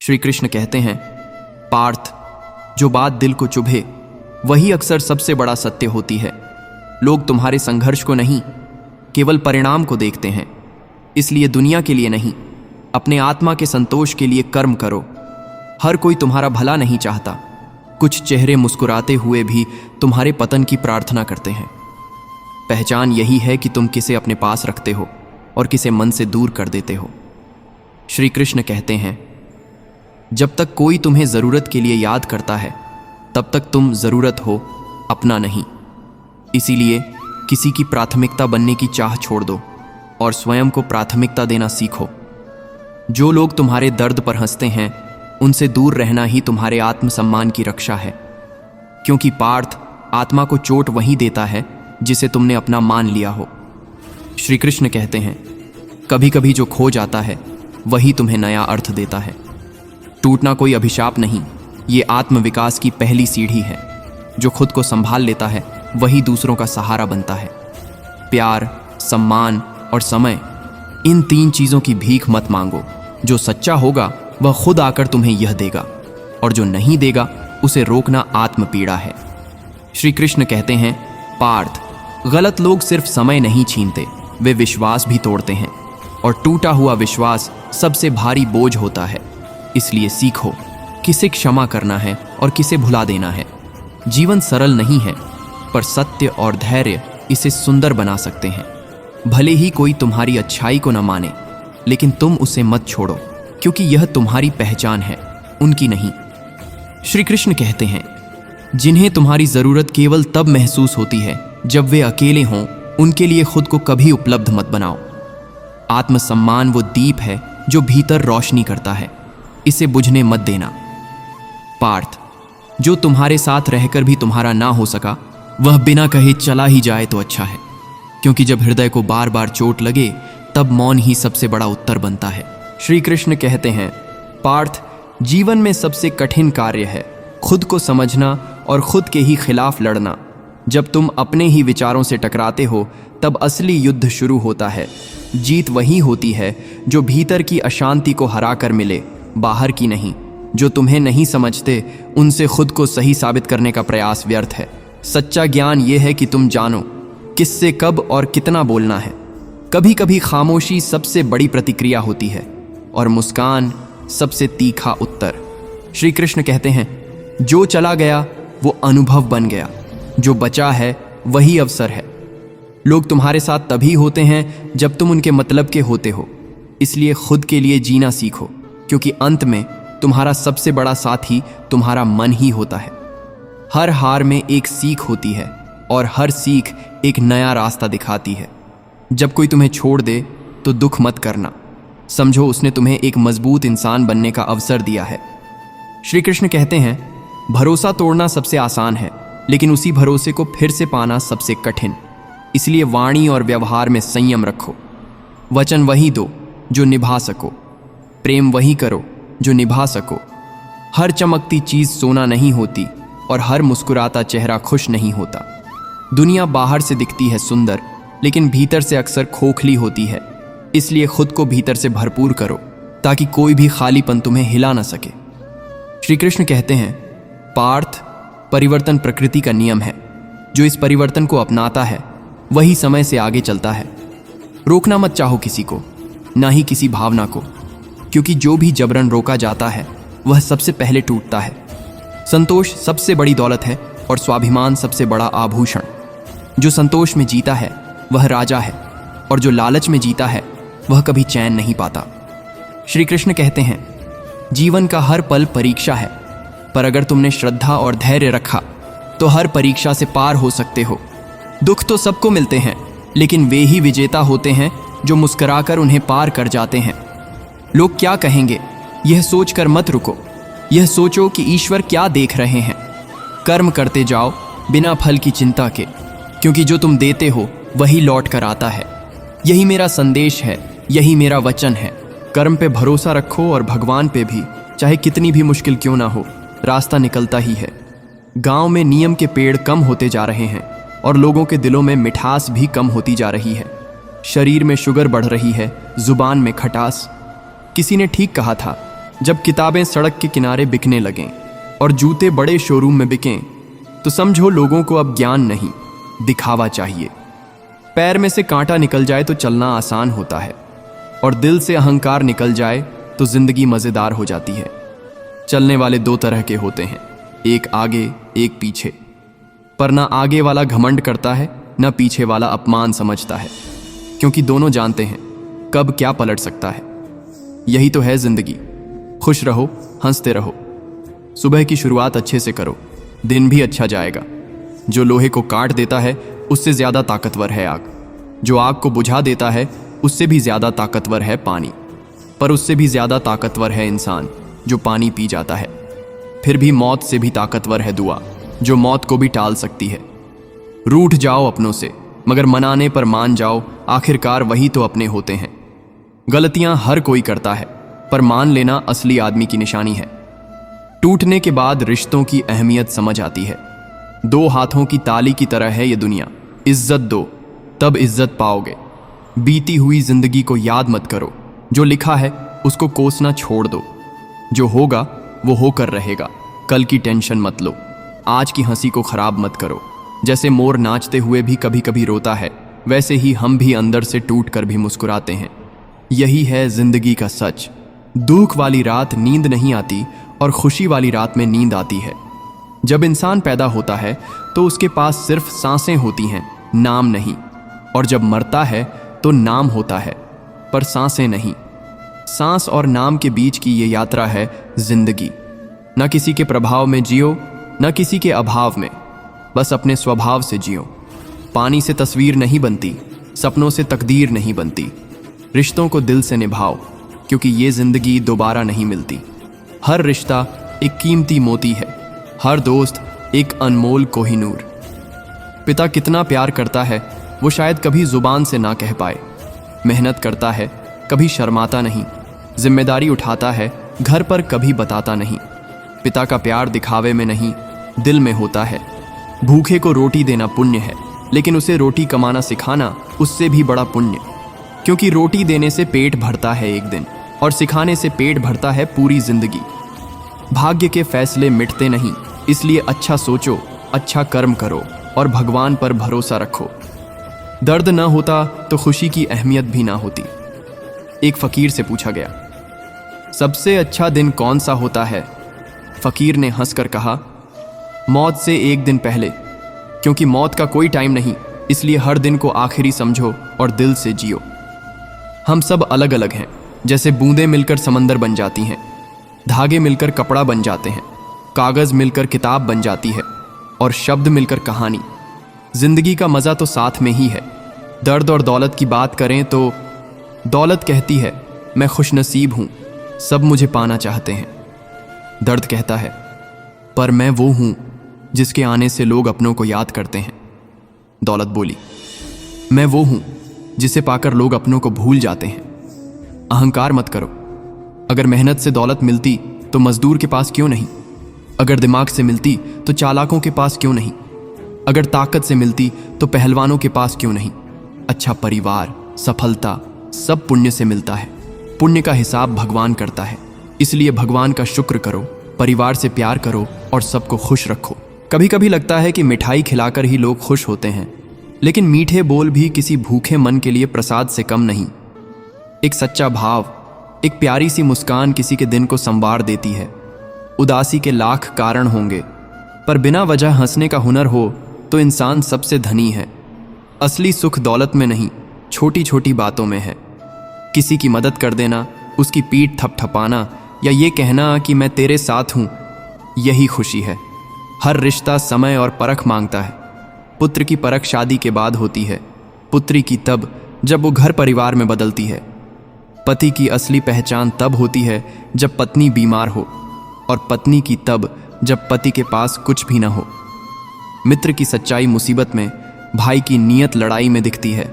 श्री कृष्ण कहते हैं, पार्थ, जो बात दिल को चुभे वही अक्सर सबसे बड़ा सत्य होती है। लोग तुम्हारे संघर्ष को नहीं, केवल परिणाम को देखते हैं। इसलिए दुनिया के लिए नहीं, अपने आत्मा के संतोष के लिए कर्म करो। हर कोई तुम्हारा भला नहीं चाहता। कुछ चेहरे मुस्कुराते हुए भी तुम्हारे पतन की प्रार्थना करते हैं। पहचान यही है कि तुम किसे अपने पास रखते हो और किसे मन से दूर कर देते हो। श्री कृष्ण कहते हैं, जब तक कोई तुम्हें ज़रूरत के लिए याद करता है तब तक तुम ज़रूरत हो, अपना नहीं। इसीलिए किसी की प्राथमिकता बनने की चाह छोड़ दो और स्वयं को प्राथमिकता देना सीखो। जो लोग तुम्हारे दर्द पर हंसते हैं उनसे दूर रहना ही तुम्हारे आत्मसम्मान की रक्षा है, क्योंकि पार्थ, आत्मा को चोट वही देता है जिसे तुमने अपना मान लिया हो। श्री कृष्ण कहते हैं, कभी कभी जो खो जाता है वही तुम्हें नया अर्थ देता है। टूटना कोई अभिशाप नहीं, ये आत्मविकास की पहली सीढ़ी है। जो खुद को संभाल लेता है वही दूसरों का सहारा बनता है। प्यार, सम्मान और समय, इन 3 चीज़ों की भीख मत मांगो। जो सच्चा होगा वह खुद आकर तुम्हें यह देगा, और जो नहीं देगा उसे रोकना आत्मपीड़ा है। श्री कृष्ण कहते हैं, पार्थ, गलत लोग सिर्फ समय नहीं छीनते, वे विश्वास भी तोड़ते हैं, और टूटा हुआ विश्वास सबसे भारी बोझ होता है। इसलिए सीखो किसे क्षमा करना है और किसे भुला देना है। जीवन सरल नहीं है, पर सत्य और धैर्य इसे सुंदर बना सकते हैं। भले ही कोई तुम्हारी अच्छाई को न माने, लेकिन तुम उसे मत छोड़ो, क्योंकि यह तुम्हारी पहचान है, उनकी नहीं। श्री कृष्ण कहते हैं, जिन्हें तुम्हारी ज़रूरत केवल तब महसूस होती है जब वे अकेले हों, उनके लिए खुद को कभी उपलब्ध मत बनाओ। आत्मसम्मान वो दीप है जो भीतर रोशनी करता है, इसे बुझने मत देना। पार्थ, जो तुम्हारे साथ रहकर भी तुम्हारा ना हो सका, वह बिना कहे चला ही जाए तो अच्छा है, क्योंकि जब हृदय को बार बार चोट लगे तब मौन ही सबसे बड़ा उत्तर बनता है। श्री कृष्ण कहते हैं, पार्थ, जीवन में सबसे कठिन कार्य है खुद को समझना और खुद के ही खिलाफ लड़ना। जब तुम अपने ही विचारों से टकराते हो तब असली युद्ध शुरू होता है। जीत वही होती है जो भीतर की अशांति को हराकर मिले, बाहर की नहीं। जो तुम्हें नहीं समझते उनसे खुद को सही साबित करने का प्रयास व्यर्थ है। सच्चा ज्ञान यह है कि तुम जानो किससे कब और कितना बोलना है। कभी कभी खामोशी सबसे बड़ी प्रतिक्रिया होती है और मुस्कान सबसे तीखा उत्तर। श्री कृष्ण कहते हैं, जो चला गया वो अनुभव बन गया, जो बचा है वही अवसर है। लोग तुम्हारे साथ तभी होते हैं जब तुम उनके मतलब के होते हो। इसलिए खुद के लिए जीना सीखो, क्योंकि अंत में तुम्हारा सबसे बड़ा साथी तुम्हारा मन ही होता है। हर हार में एक सीख होती है और हर सीख एक नया रास्ता दिखाती है। जब कोई तुम्हें छोड़ दे तो दुख मत करना, समझो उसने तुम्हें एक मजबूत इंसान बनने का अवसर दिया है। श्री कृष्ण कहते हैं, भरोसा तोड़ना सबसे आसान है, लेकिन उसी भरोसे को फिर से पाना सबसे कठिन। इसलिए वाणी और व्यवहार में संयम रखो। वचन वही दो जो निभा सको, प्रेम वही करो जो निभा सको। हर चमकती चीज़ सोना नहीं होती और हर मुस्कुराता चेहरा खुश नहीं होता। दुनिया बाहर से दिखती है सुंदर, लेकिन भीतर से अक्सर खोखली होती है। इसलिए खुद को भीतर से भरपूर करो ताकि कोई भी खालीपन तुम्हें हिला ना सके। श्री कृष्ण कहते हैं, पार्थ, परिवर्तन प्रकृति का नियम है। जो इस परिवर्तन को अपनाता है वही समय से आगे चलता है। रोकना मत चाहो किसी को, ना ही किसी भावना को, क्योंकि जो भी जबरन रोका जाता है वह सबसे पहले टूटता है। संतोष सबसे बड़ी दौलत है और स्वाभिमान सबसे बड़ा आभूषण। जो संतोष में जीता है वह राजा है, और जो लालच में जीता है वह कभी चैन नहीं पाता। श्री कृष्ण कहते हैं, जीवन का हर पल परीक्षा है, पर अगर तुमने श्रद्धा और धैर्य रखा तो हर परीक्षा से पार हो सकते हो। दुख तो सबको मिलते हैं, लेकिन वे ही विजेता होते हैं जो मुस्कुराकर उन्हें पार कर जाते हैं। लोग क्या कहेंगे यह सोचकर मत रुको, यह सोचो कि ईश्वर क्या देख रहे हैं। कर्म करते जाओ बिना फल की चिंता के, क्योंकि जो तुम देते हो वही लौट कर आता है। यही मेरा संदेश है, यही मेरा वचन है। कर्म पे भरोसा रखो और भगवान पे भी, चाहे कितनी भी मुश्किल क्यों ना हो, रास्ता निकलता ही है। गांव में नियम के पेड़ कम होते जा रहे हैं और लोगों के दिलों में मिठास भी कम होती जा रही है। शरीर में शुगर बढ़ रही है, जुबान में खटास। किसी ने ठीक कहा था, जब किताबें सड़क के किनारे बिकने लगें और जूते बड़े शोरूम में बिकें, तो समझो लोगों को अब ज्ञान नहीं, दिखावा चाहिए। पैर में से कांटा निकल जाए तो चलना आसान होता है, और दिल से अहंकार निकल जाए तो जिंदगी मजेदार हो जाती है। चलने वाले दो तरह के होते हैं, एक आगे एक पीछे। पर ना आगे वाला घमंड करता है, ना पीछे वाला अपमान समझता है, क्योंकि दोनों जानते हैं कब क्या पलट सकता है। यही तो है जिंदगी। खुश रहो, हंसते रहो। सुबह की शुरुआत अच्छे से करो, दिन भी अच्छा जाएगा। जो लोहे को काट देता है उससे ज्यादा ताकतवर है आग। जो आग को बुझा देता है उससे भी ज्यादा ताकतवर है पानी। पर उससे भी ज्यादा ताकतवर है इंसान जो पानी पी जाता है। फिर भी मौत से भी ताकतवर है दुआ, जो मौत को भी टाल सकती है। रूठ जाओ अपनों से, मगर मनाने पर मान जाओ, आखिरकार वही तो अपने होते हैं। गलतियां हर कोई करता है, पर मान लेना असली आदमी की निशानी है। टूटने के बाद रिश्तों की अहमियत समझ आती है। दो हाथों की ताली की तरह है ये दुनिया। इज्जत दो, तब इज्जत पाओगे। बीती हुई जिंदगी को याद मत करो, जो लिखा है उसको कोसना छोड़ दो। जो होगा वो होकर रहेगा, कल की टेंशन मत लो। आज की हंसी को खराब मत करो। जैसे मोर नाचते हुए भी कभी कभी रोता है, वैसे ही हम भी अंदर से टूट कर भी मुस्कुराते हैं। यही है जिंदगी का सच। दुख वाली रात नींद नहीं आती और खुशी वाली रात में नींद आती है। जब इंसान पैदा होता है तो उसके पास सिर्फ सांसें होती हैं, नाम नहीं। और जब मरता है तो नाम होता है, पर सांसें नहीं। सांस और नाम के बीच की ये यात्रा है जिंदगी। न किसी के प्रभाव में जियो, न किसी के अभाव में, बस अपने स्वभाव से जियो। पानी से तस्वीर नहीं बनती, सपनों से तकदीर नहीं बनती। रिश्तों को दिल से निभाओ, क्योंकि ये जिंदगी दोबारा नहीं मिलती। हर रिश्ता एक कीमती मोती है, हर दोस्त एक अनमोल कोहिनूर। पिता कितना प्यार करता है वो शायद कभी जुबान से ना कह पाए। मेहनत करता है, कभी शर्माता नहीं। जिम्मेदारी उठाता है, घर पर कभी बताता नहीं। पिता का प्यार दिखावे में नहीं, दिल में होता है। भूखे को रोटी देना पुण्य है, लेकिन उसे रोटी कमाना सिखाना उससे भी बड़ा पुण्य। क्योंकि रोटी देने से पेट भरता है एक दिन, और सिखाने से पेट भरता है पूरी जिंदगी। भाग्य के फैसले मिटते नहीं, इसलिए अच्छा सोचो, अच्छा कर्म करो और भगवान पर भरोसा रखो। दर्द ना होता तो खुशी की अहमियत भी ना होती। एक फकीर से पूछा गया, सबसे अच्छा दिन कौन सा होता है? फकीर ने हंसकर कहा, मौत से एक दिन पहले, क्योंकि मौत का कोई टाइम नहीं, इसलिए हर दिन को आखिरी समझो और दिल से जियो। हम सब अलग अलग हैं, जैसे बूंदें मिलकर समंदर बन जाती हैं, धागे मिलकर कपड़ा बन जाते हैं, कागज मिलकर किताब बन जाती है, और शब्द मिलकर कहानी। जिंदगी का मजा तो साथ में ही है। दर्द और दौलत की बात करें तो दौलत कहती है मैं खुशनसीब हूं, सब मुझे पाना चाहते हैं। दर्द कहता है पर मैं वो हूं जिसके आने से लोग अपनों को याद करते हैं। दौलत बोली, मैं वो हूं जिसे पाकर लोग अपनों को भूल जाते हैं। अहंकार मत करो। अगर मेहनत से दौलत मिलती तो मजदूर के पास क्यों नहीं? अगर दिमाग से मिलती तो चालाकों के पास क्यों नहीं? अगर ताकत से मिलती तो पहलवानों के पास क्यों नहीं? अच्छा परिवार, सफलता सब पुण्य से मिलता है। पुण्य का हिसाब भगवान करता है, इसलिए भगवान का शुक्र करो, परिवार से प्यार करो और सबको खुश रखो। कभी कभी लगता है कि मिठाई खिलाकर ही लोग खुश होते हैं, लेकिन मीठे बोल भी किसी भूखे मन के लिए प्रसाद से कम नहीं। एक सच्चा भाव, एक प्यारी सी मुस्कान किसी के दिन को संवार देती है। उदासी के लाख कारण होंगे, पर बिना वजह हंसने का हुनर हो तो इंसान सबसे धनी है। असली सुख दौलत में नहीं, छोटी छोटी बातों में है। किसी की मदद कर देना, उसकी पीठ थपथपाना या ये कहना कि मैं तेरे साथ हूं, यही खुशी है। हर रिश्ता समय और परख मांगता है। पुत्र की परख शादी के बाद होती है, पुत्री की तब जब वो घर परिवार में बदलती है। पति की असली पहचान तब होती है जब पत्नी बीमार हो, और पत्नी की तब जब पति के पास कुछ भी ना हो। मित्र की सच्चाई मुसीबत में, भाई की नीयत लड़ाई में दिखती है।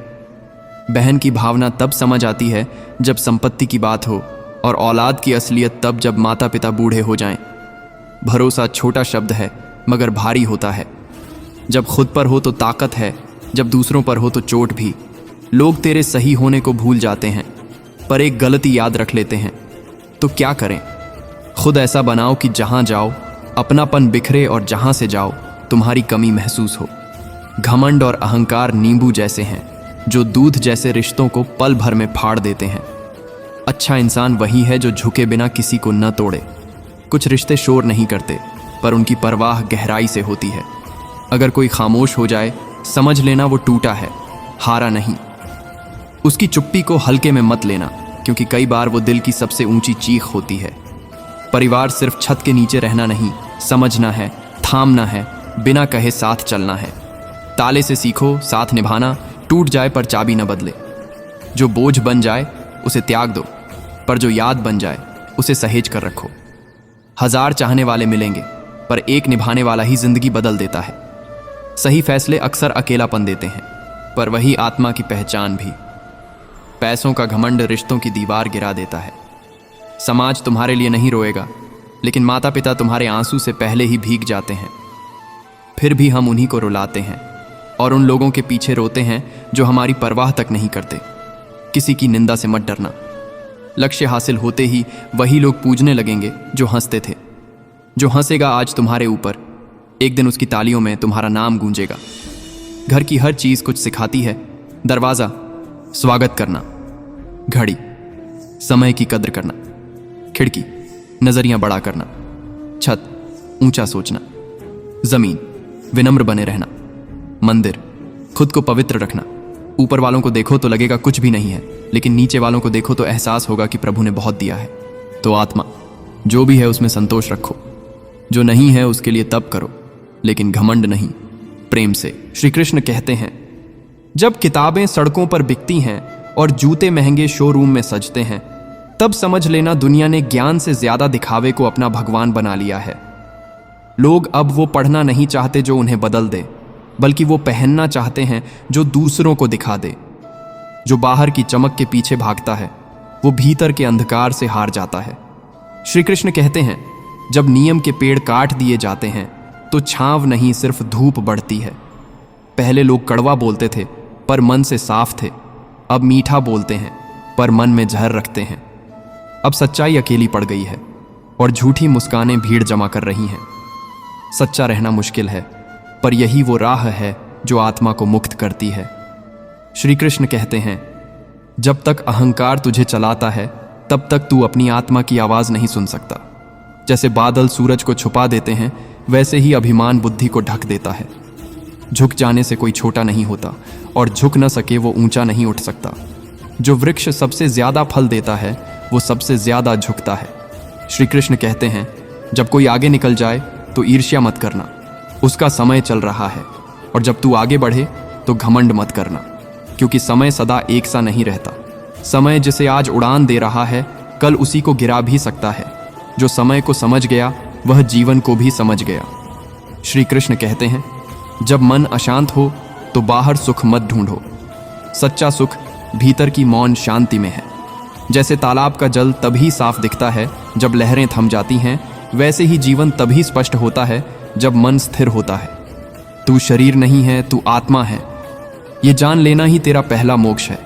बहन की भावना तब समझ आती है जब संपत्ति की बात हो, और औलाद की असलियत तब जब माता पिता बूढ़े हो जाएं। भरोसा छोटा शब्द है मगर भारी होता है। जब खुद पर हो तो ताकत है, जब दूसरों पर हो तो चोट भी। लोग तेरे सही होने को भूल जाते हैं, पर एक गलती याद रख लेते हैं। तो क्या करें? खुद ऐसा बनाओ कि जहां जाओ अपनापन बिखरे और जहां से जाओ तुम्हारी कमी महसूस हो। घमंड और अहंकार नींबू जैसे हैं जो दूध जैसे रिश्तों को पल भर में फाड़ देते हैं। अच्छा इंसान वही है जो झुके बिना किसी को न तोड़े। कुछ रिश्ते शोर नहीं करते पर उनकी परवाह गहराई से होती है। अगर कोई खामोश हो जाए समझ लेना वो टूटा है, हारा नहीं। उसकी चुप्पी को हल्के में मत लेना क्योंकि कई बार वो दिल की सबसे ऊंची चीख होती है। परिवार सिर्फ छत के नीचे रहना नहीं, समझना है, थामना है, बिना कहे साथ चलना है। ताले से सीखो साथ निभाना, टूट जाए पर चाबी न बदले। जो बोझ बन जाए उसे त्याग दो, पर जो याद बन जाए उसे सहेज कर रखो। 1000 चाहने वाले मिलेंगे पर एक निभाने वाला ही जिंदगी बदल देता है। सही फैसले अक्सर अकेलापन देते हैं पर वही आत्मा की पहचान भी। पैसों का घमंड रिश्तों की दीवार गिरा देता है। समाज तुम्हारे लिए नहीं रोएगा लेकिन माता पिता तुम्हारे आंसू से पहले ही भीग जाते हैं। फिर भी हम उन्हीं को रुलाते हैं और उन लोगों के पीछे रोते हैं जो हमारी परवाह तक नहीं करते। किसी की निंदा से मत डरना। लक्ष्य हासिल होते ही वही लोग पूजने लगेंगे जो हंसते थे। जो हंसेगा आज तुम्हारे ऊपर, एक दिन उसकी तालियों में तुम्हारा नाम गूंजेगा। घर की हर चीज कुछ सिखाती है। दरवाजा स्वागत करना, घड़ी समय की कद्र करना, खिड़की नजरिया बड़ा करना, छत ऊंचा सोचना, जमीन विनम्र बने रहना, मंदिर खुद को पवित्र रखना। ऊपर वालों को देखो तो लगेगा कुछ भी नहीं है लेकिन नीचे वालों को देखो तो एहसास होगा कि प्रभु ने बहुत दिया है। तो आत्मा जो भी है उसमें संतोष रखो। जो नहीं है उसके लिए तप करो लेकिन घमंड नहीं, प्रेम से। श्री कृष्ण कहते हैं, जब किताबें सड़कों पर बिकती हैं और जूते महंगे शोरूम में सजते हैं तब समझ लेना दुनिया ने ज्ञान से ज्यादा दिखावे को अपना भगवान बना लिया है। लोग अब वो पढ़ना नहीं चाहते जो उन्हें बदल दे, बल्कि वो पहनना चाहते हैं जो दूसरों को दिखा दे। जो बाहर की चमक के पीछे भागता है वो भीतर के अंधकार से हार जाता है। श्री कृष्ण कहते हैं, जब नियम के पेड़ काट दिए जाते हैं तो छांव नहीं सिर्फ धूप बढ़ती है। पहले लोग कड़वा बोलते थे पर मन से साफ थे। अब मीठा बोलते हैं पर मन में जहर रखते हैं। अब सच्चाई अकेली पड़ गई है और झूठी मुस्कानें भीड़ जमा कर रही हैं। सच्चा रहना मुश्किल है पर यही वो राह है जो आत्मा को मुक्त करती है। श्री कृष्ण कहते हैं, जब तक अहंकार तुझे चलाता है तब तक तू अपनी आत्मा की आवाज नहीं सुन सकता। जैसे बादल सूरज को छुपा देते हैं वैसे ही अभिमान बुद्धि को ढक देता है। झुक जाने से कोई छोटा नहीं होता और झुक न सके वो ऊंचा नहीं उठ सकता। जो वृक्ष सबसे ज्यादा फल देता है वो सबसे ज्यादा झुकता है। श्री कृष्ण कहते हैं, जब कोई आगे निकल जाए तो ईर्ष्या मत करना, उसका समय चल रहा है। और जब तू आगे बढ़े तो घमंड मत करना, क्योंकि समय सदा एक सा नहीं रहता। समय जिसे आज उड़ान दे रहा है कल उसी को गिरा भी सकता है। जो समय को समझ गया वह जीवन को भी समझ गया। श्री कृष्ण कहते हैं, जब मन अशांत हो तो बाहर सुख मत ढूंढो। सच्चा सुख भीतर की मौन शांति में है। जैसे तालाब का जल तभी साफ दिखता है जब लहरें थम जाती हैं, वैसे ही जीवन तभी स्पष्ट होता है जब मन स्थिर होता है। तू शरीर नहीं है, तू आत्मा है। ये जान लेना ही तेरा पहला मोक्ष है।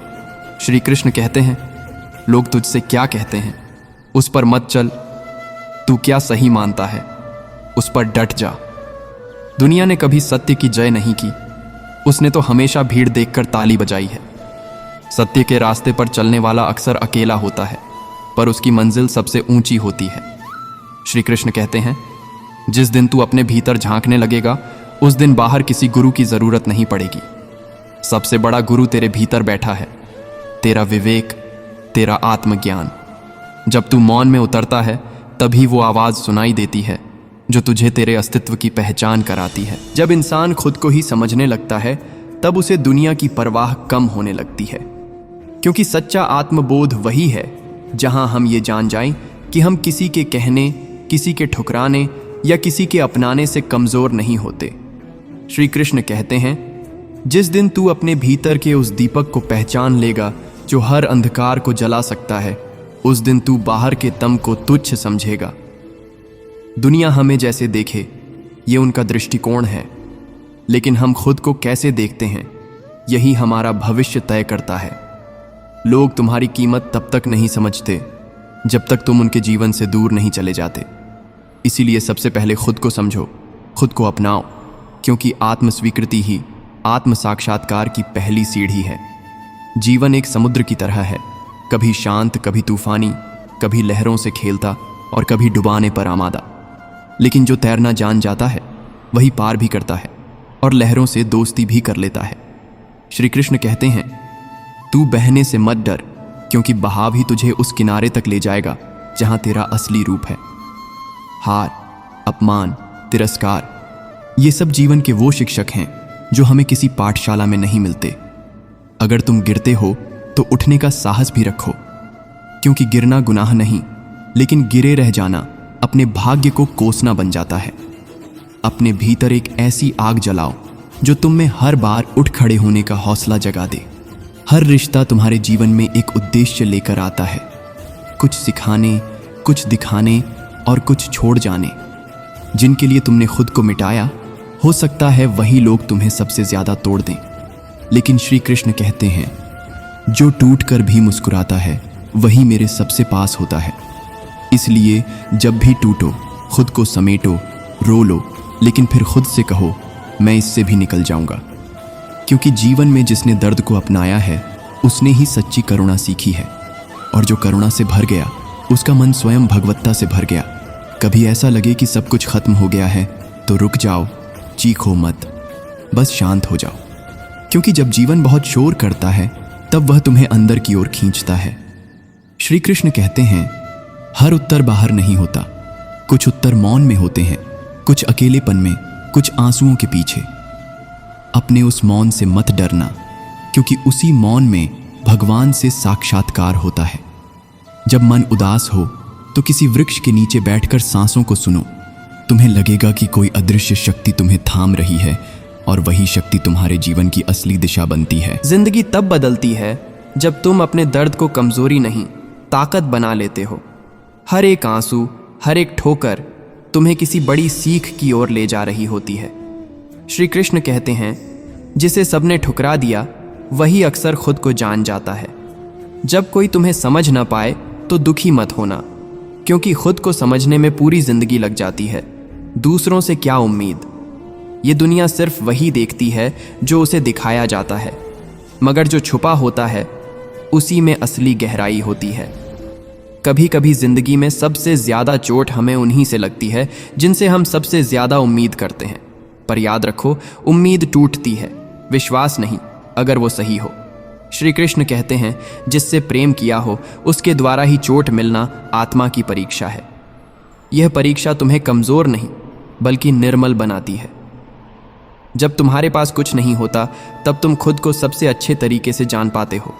श्री कृष्ण कहते हैं, लोग तुझसे क्या कहते हैं उस पर मत चल। तू क्या सही मानता है उस पर डट जा। दुनिया ने कभी सत्य की जय नहीं की, उसने तो हमेशा भीड़ देखकर ताली बजाई है। सत्य के रास्ते पर चलने वाला अक्सर अकेला होता है पर उसकी मंजिल सबसे ऊंची होती है। श्री कृष्ण कहते हैं, जिस दिन तू अपने भीतर झांकने लगेगा उस दिन बाहर किसी गुरु की जरूरत नहीं पड़ेगी। सबसे बड़ा गुरु तेरे भीतर बैठा है, तेरा विवेक, तेरा आत्मज्ञान। जब तू मौन में उतरता है तभी वो आवाज सुनाई देती है जो तुझे तेरे अस्तित्व की पहचान कराती है। जब इंसान खुद को ही समझने लगता है तब उसे दुनिया की परवाह कम होने लगती है, क्योंकि सच्चा आत्मबोध वही है जहां हम ये जान जाएं कि हम किसी के कहने, किसी के ठुकराने या किसी के अपनाने से कमजोर नहीं होते। श्री कृष्ण कहते हैं, जिस दिन तू अपने भीतर के उस दीपक को पहचान लेगा जो हर अंधकार को जला सकता है, उस दिन तू बाहर के तम को तुच्छ समझेगा। दुनिया हमें जैसे देखे ये उनका दृष्टिकोण है, लेकिन हम खुद को कैसे देखते हैं यही हमारा भविष्य तय करता है। लोग तुम्हारी कीमत तब तक नहीं समझते जब तक तुम उनके जीवन से दूर नहीं चले जाते। इसीलिए सबसे पहले खुद को समझो, खुद को अपनाओ, क्योंकि आत्म स्वीकृति ही आत्म साक्षात्कार की पहली सीढ़ी है। जीवन एक समुद्र की तरह है, कभी शांत, कभी तूफानी, कभी लहरों से खेलता और कभी डुबाने पर आमादा। लेकिन जो तैरना जान जाता है वही पार भी करता है और लहरों से दोस्ती भी कर लेता है। श्री कृष्ण कहते हैं, तू बहने से मत डर, क्योंकि बहाव ही तुझे उस किनारे तक ले जाएगा जहां तेरा असली रूप है। हार, अपमान, तिरस्कार, ये सब जीवन के वो शिक्षक हैं जो हमें किसी पाठशाला में नहीं मिलते। अगर तुम गिरते हो तो उठने का साहस भी रखो, क्योंकि गिरना गुनाह नहीं, लेकिन गिरे रह जाना अपने भाग्य को कोसना बन जाता है। अपने भीतर एक ऐसी आग जलाओ जो तुम में हर बार उठ खड़े होने का हौसला जगा दे। हर रिश्ता तुम्हारे जीवन में एक उद्देश्य लेकर आता है, कुछ सिखाने, कुछ दिखाने और कुछ छोड़ जाने। जिनके लिए तुमने खुद को मिटाया, हो सकता है वही लोग तुम्हें सबसे ज्यादा तोड़ दें। लेकिन श्री कृष्ण कहते हैं, जो टूट कर भी मुस्कुराता है वही मेरे सबसे पास होता है। इसलिए जब भी टूटो, खुद को समेटो, रो लो, लेकिन फिर खुद से कहो, मैं इससे भी निकल जाऊंगा। क्योंकि जीवन में जिसने दर्द को अपनाया है उसने ही सच्ची करुणा सीखी है, और जो करुणा से भर गया उसका मन स्वयं भगवत्ता से भर गया। कभी ऐसा लगे कि सब कुछ खत्म हो गया है तो रुक जाओ, चीखो मत, बस शांत हो जाओ। क्योंकि जब जीवन बहुत शोर करता है तब वह तुम्हें अंदर की ओर खींचता है। श्री कृष्ण कहते हैं, हर उत्तर बाहर नहीं होता, कुछ उत्तर मौन में होते हैं, कुछ अकेलेपन में, कुछ आंसुओं के पीछे। अपने उस मौन से मत डरना, क्योंकि उसी मौन में भगवान से साक्षात्कार होता है। जब मन उदास हो तो किसी वृक्ष के नीचे बैठकर सांसों को सुनो। तुम्हें लगेगा कि कोई अदृश्य शक्ति तुम्हें थाम रही है, और वही शक्ति तुम्हारे जीवन की असली दिशा बनती है। जिंदगी तब बदलती है जब तुम अपने दर्द को कमजोरी नहीं, ताकत बना लेते हो। हर एक आंसू, हर एक ठोकर तुम्हें किसी बड़ी सीख की ओर ले जा रही होती है। श्री कृष्ण कहते हैं, जिसे सबने ठुकरा दिया वही अक्सर खुद को जान जाता है। जब कोई तुम्हें समझ ना पाए तो दुखी मत होना, क्योंकि खुद को समझने में पूरी जिंदगी लग जाती है। दूसरों से क्या उम्मीद, ये दुनिया सिर्फ वही देखती है जो उसे दिखाया जाता है, मगर जो छुपा होता है उसी में असली गहराई होती है। कभी कभी जिंदगी में सबसे ज्यादा चोट हमें उन्हीं से लगती है जिनसे हम सबसे ज्यादा उम्मीद करते हैं। पर याद रखो, उम्मीद टूटती है, विश्वास नहीं, अगर वो सही हो। श्री कृष्ण कहते हैं, जिससे प्रेम किया हो उसके द्वारा ही चोट मिलना आत्मा की परीक्षा है। यह परीक्षा तुम्हें कमजोर नहीं बल्कि निर्मल बनाती है। जब तुम्हारे पास कुछ नहीं होता तब तुम खुद को सबसे अच्छे तरीके से जान पाते हो,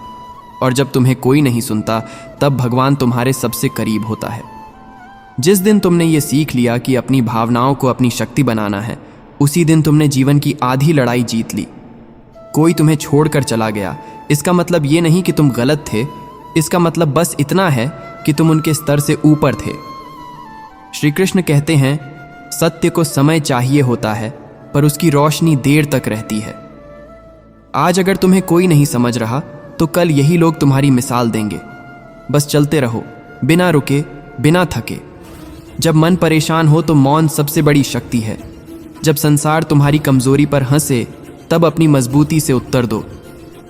और जब तुम्हें कोई नहीं सुनता तब भगवान तुम्हारे सबसे करीब होता है। जिस दिन तुमने ये सीख लिया कि अपनी भावनाओं को अपनी शक्ति बनाना है, उसी दिन तुमने जीवन की आधी लड़ाई जीत ली। कोई तुम्हें छोड़कर चला गया, इसका मतलब ये नहीं कि तुम गलत थे, इसका मतलब बस इतना है कि तुम उनके स्तर से ऊपर थे। श्री कृष्ण कहते हैं, सत्य को समय चाहिए होता है, पर उसकी रोशनी देर तक रहती है। आज अगर तुम्हें कोई नहीं समझ रहा तो कल यही लोग तुम्हारी मिसाल देंगे। बस चलते रहो, बिना रुके, बिना थके। जब मन परेशान हो तो मौन सबसे बड़ी शक्ति है। जब संसार तुम्हारी कमजोरी पर हंसे तब अपनी मजबूती से उत्तर दो।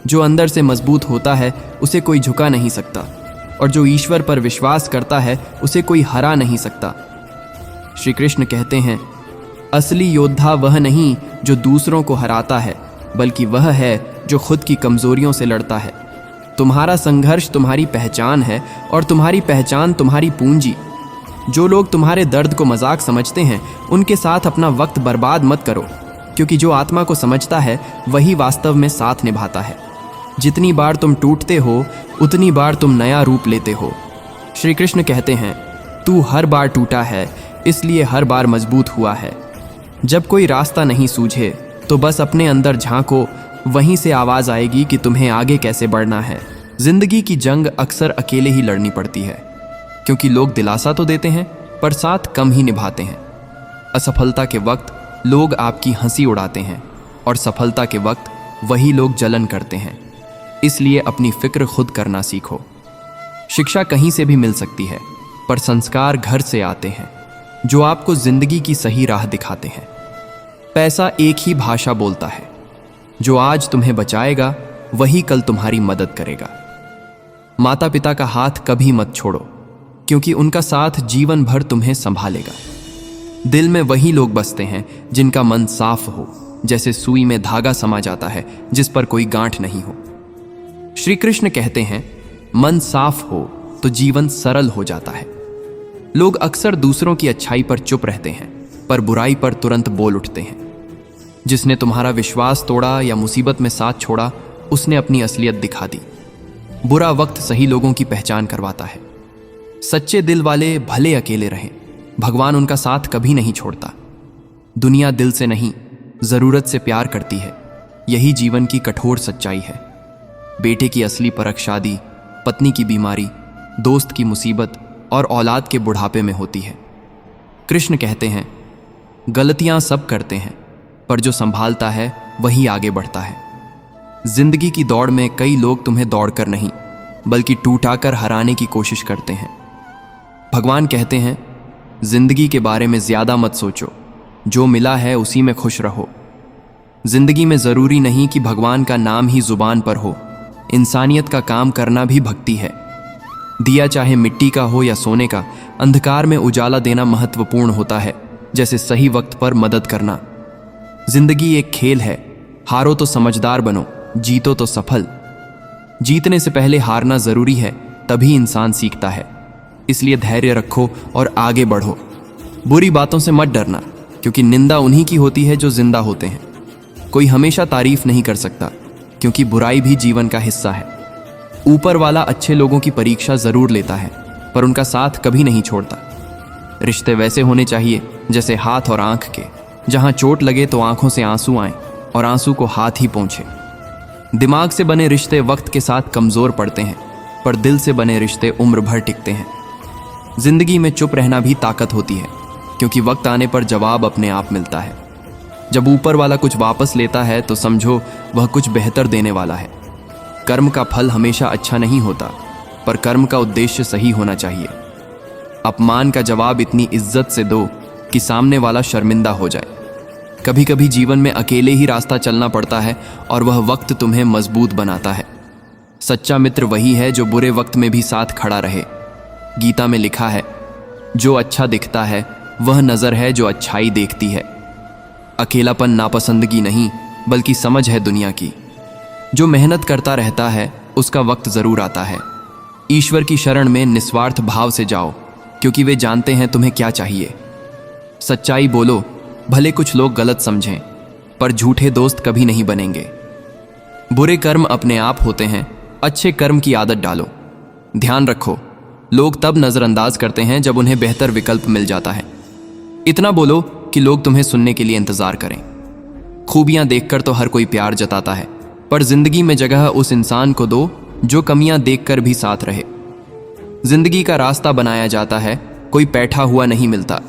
जो अंदर से मजबूत होता है उसे कोई झुका नहीं सकता, और जो ईश्वर पर विश्वास करता है उसे कोई हरा नहीं सकता। श्री कृष्ण कहते हैं, असली योद्धा वह नहीं जो दूसरों को हराता है, बल्कि वह है जो खुद की कमजोरियों से लड़ता है। तुम्हारा संघर्ष तुम्हारी पहचान है, और तुम्हारी पहचान तुम्हारी पूंजी। जो लोग तुम्हारे दर्द को मजाक समझते हैं उनके साथ अपना वक्त बर्बाद मत करो, क्योंकि जो आत्मा को समझता है वही वास्तव में साथ निभाता है। जितनी बार तुम टूटते हो उतनी बार तुम नया रूप लेते हो। श्री कृष्ण कहते हैं, तू हर बार टूटा है, इसलिए हर बार मजबूत हुआ है। जब कोई रास्ता नहीं सूझे तो बस अपने अंदर झांको, वहीं से आवाज आएगी कि तुम्हें आगे कैसे बढ़ना है। जिंदगी की जंग अक्सर अकेले ही लड़नी पड़ती है, क्योंकि लोग दिलासा तो देते हैं पर साथ कम ही निभाते हैं। असफलता के वक्त लोग आपकी हंसी उड़ाते हैं, और सफलता के वक्त वही लोग जलन करते हैं। इसलिए अपनी फिक्र खुद करना सीखो। शिक्षा कहीं से भी मिल सकती है, पर संस्कार घर से आते हैं, जो आपको जिंदगी की सही राह दिखाते हैं। पैसा एक ही भाषा बोलता है, जो आज तुम्हें बचाएगा वही कल तुम्हारी मदद करेगा। माता पिता का हाथ कभी मत छोड़ो, क्योंकि उनका साथ जीवन भर तुम्हें संभालेगा। दिल में वही लोग बसते हैं जिनका मन साफ हो, जैसे सुई में धागा समा जाता है जिस पर कोई गांठ नहीं हो। श्री कृष्ण कहते हैं, मन साफ हो तो जीवन सरल हो जाता है। लोग अक्सर दूसरों की अच्छाई पर चुप रहते हैं, पर बुराई पर तुरंत बोल उठते हैं। जिसने तुम्हारा विश्वास तोड़ा या मुसीबत में साथ छोड़ा, उसने अपनी असलियत दिखा दी। बुरा वक्त सही लोगों की पहचान करवाता है। सच्चे दिल वाले भले अकेले रहें, भगवान उनका साथ कभी नहीं छोड़ता। दुनिया दिल से नहीं, जरूरत से प्यार करती है। यही जीवन की कठोर सच्चाई है। बेटे की असली परख शादी, पत्नी की बीमारी, दोस्त की मुसीबत और औलाद के बुढ़ापे में होती है। कृष्ण कहते हैं, गलतियां सब करते हैं, पर जो संभालता है वही आगे बढ़ता है। जिंदगी की दौड़ में कई लोग तुम्हें दौड़कर नहीं, बल्कि टूटाकर हराने की कोशिश करते हैं। भगवान कहते हैं, जिंदगी के बारे में ज्यादा मत सोचो, जो मिला है उसी में खुश रहो। जिंदगी में जरूरी नहीं कि भगवान का नाम ही जुबान पर हो, इंसानियत का काम करना भी भक्ति है। दिया चाहे मिट्टी का हो या सोने का, अंधकार में उजाला देना महत्वपूर्ण होता है, जैसे सही वक्त पर मदद करना। जिंदगी एक खेल है, हारो तो समझदार बनो, जीतो तो सफल। जीतने से पहले हारना जरूरी है, तभी इंसान सीखता है। इसलिए धैर्य रखो और आगे बढ़ो। बुरी बातों से मत डरना, क्योंकि निंदा उन्हीं की होती है जो जिंदा होते हैं। कोई हमेशा तारीफ नहीं कर सकता, क्योंकि बुराई भी जीवन का हिस्सा है। ऊपर वाला अच्छे लोगों की परीक्षा जरूर लेता है, पर उनका साथ कभी नहीं छोड़ता। रिश्ते वैसे होने चाहिए जैसे हाथ और आंख के, जहां चोट लगे तो आंखों से आंसू आए और आंसू को हाथ ही पहुंचे। दिमाग से बने रिश्ते वक्त के साथ कमजोर पड़ते हैं, पर दिल से बने रिश्ते उम्र भर टिकते हैं। जिंदगी में चुप रहना भी ताकत होती है, क्योंकि वक्त आने पर जवाब अपने आप मिलता है। जब ऊपर वाला कुछ वापस लेता है तो समझो वह कुछ बेहतर देने वाला है। कर्म का फल हमेशा अच्छा नहीं होता, पर कर्म का उद्देश्य सही होना चाहिए। अपमान का जवाब इतनी इज्जत से दो कि सामने वाला शर्मिंदा हो जाए। कभी कभी जीवन में अकेले ही रास्ता चलना पड़ता है, और वह वक्त तुम्हें मजबूत बनाता है। सच्चा मित्र वही है जो बुरे वक्त में भी साथ खड़ा रहे। गीता में लिखा है, जो अच्छा दिखता है वह नजर है जो अच्छाई देखती है। अकेलापन नापसंदगी नहीं, बल्कि समझ है दुनिया की। जो मेहनत करता रहता है उसका वक्त जरूर आता है। ईश्वर की शरण में निस्वार्थ भाव से जाओ, क्योंकि वे जानते हैं तुम्हें क्या चाहिए। सच्चाई बोलो, भले कुछ लोग गलत समझें, पर झूठे दोस्त कभी नहीं बनेंगे। बुरे कर्म अपने आप होते हैं, अच्छे कर्म की आदत डालो। ध्यान रखो, लोग तब नजरअंदाज करते हैं जब उन्हें बेहतर विकल्प मिल जाता है। इतना बोलो कि लोग तुम्हें सुनने के लिए इंतजार करें। खूबियां देखकर तो हर कोई प्यार जताता है, पर जिंदगी में जगह उस इंसान को दो जो कमियां देखकर भी साथ रहे। जिंदगी का रास्ता बनाया जाता है, कोई बैठा हुआ नहीं मिलता।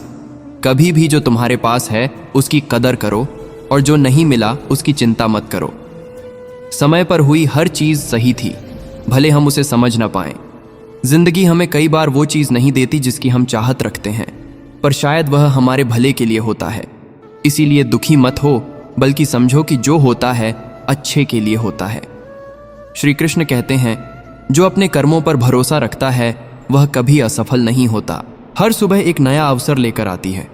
कभी भी जो तुम्हारे पास है उसकी कदर करो, और जो नहीं मिला उसकी चिंता मत करो। समय पर हुई हर चीज सही थी, भले हम उसे समझ ना पाएं। जिंदगी हमें कई बार वो चीज नहीं देती जिसकी हम चाहत रखते हैं, पर शायद वह हमारे भले के लिए होता है। इसीलिए दुखी मत हो, बल्कि समझो कि जो होता है अच्छे के लिए होता है। श्री कृष्ण कहते हैं, जो अपने कर्मों पर भरोसा रखता है वह कभी असफल नहीं होता। हर सुबह एक नया अवसर लेकर आती है,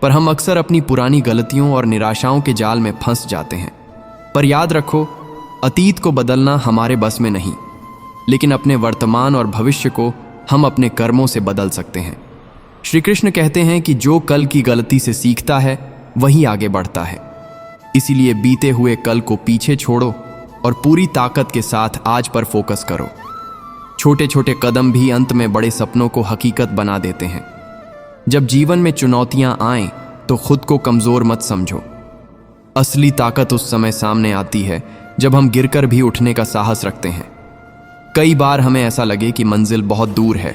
पर हम अक्सर अपनी पुरानी गलतियों और निराशाओं के जाल में फंस जाते हैं। पर याद रखो, अतीत को बदलना हमारे बस में नहीं, लेकिन अपने वर्तमान और भविष्य को हम अपने कर्मों से बदल सकते हैं। श्री कृष्ण कहते हैं कि जो कल की गलती से सीखता है वही आगे बढ़ता है। इसीलिए बीते हुए कल को पीछे छोड़ो और पूरी ताकत के साथ आज पर फोकस करो। छोटे छोटे कदम भी अंत में बड़े सपनों को हकीकत बना देते हैं। जब जीवन में चुनौतियां आएं तो खुद को कमजोर मत समझो। असली ताकत उस समय सामने आती है जब हम गिरकर भी उठने का साहस रखते हैं। कई बार हमें ऐसा लगे कि मंजिल बहुत दूर है,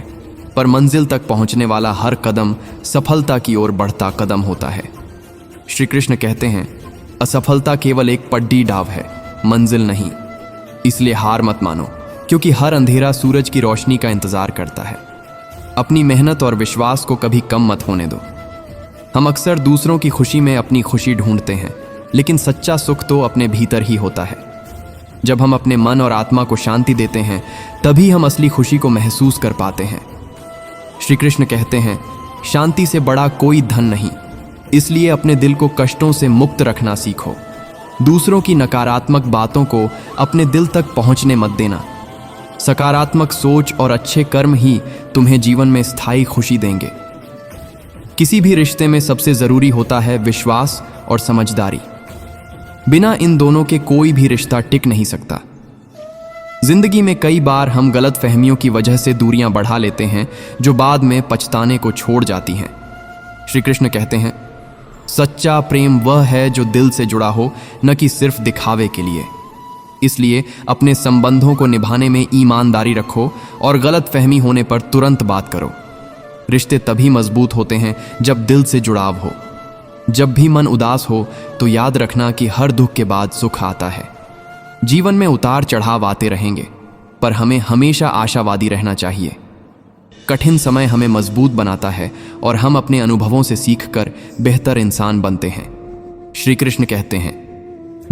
पर मंजिल तक पहुंचने वाला हर कदम सफलता की ओर बढ़ता कदम होता है। श्री कृष्ण कहते हैं, असफलता केवल एक पड्डी डाव है, मंजिल नहीं। इसलिए हार मत मानो, क्योंकि हर अंधेरा सूरज की रोशनी का इंतजार करता है। अपनी मेहनत और विश्वास को कभी कम मत होने दो। हम अक्सर दूसरों की खुशी में अपनी खुशी ढूंढते हैं, लेकिन सच्चा सुख तो अपने भीतर ही होता है। जब हम अपने मन और आत्मा को शांति देते हैं, तभी हम असली खुशी को महसूस कर पाते हैं। श्री कृष्ण कहते हैं, शांति से बड़ा कोई धन नहीं, इसलिए अपने दिल को कष्टों से मुक्त रखना सीखो। दूसरों की नकारात्मक बातों को अपने दिल तक पहुंचने मत देना। सकारात्मक सोच और अच्छे कर्म ही तुम्हें जीवन में स्थायी खुशी देंगे। किसी भी रिश्ते में सबसे जरूरी होता है विश्वास और समझदारी। बिना इन दोनों के कोई भी रिश्ता टिक नहीं सकता। जिंदगी में कई बार हम गलत फहमियों की वजह से दूरियां बढ़ा लेते हैं, जो बाद में पछताने को छोड़ जाती हैं। श्री कृष्ण कहते हैं, सच्चा प्रेम वह है जो दिल से जुड़ा हो, न कि सिर्फ दिखावे के लिए। इसलिए अपने संबंधों को निभाने में ईमानदारी रखो और गलत फहमी होने पर तुरंत बात करो। रिश्ते तभी मजबूत होते हैं जब दिल से जुड़ाव हो। जब भी मन उदास हो तो याद रखना कि हर दुख के बाद सुख आता है। जीवन में उतार चढ़ाव आते रहेंगे, पर हमें हमेशा आशावादी रहना चाहिए। कठिन समय हमें मजबूत बनाता है और हम अपने अनुभवों से सीखकर बेहतर इंसान बनते हैं। श्री कृष्ण कहते हैं,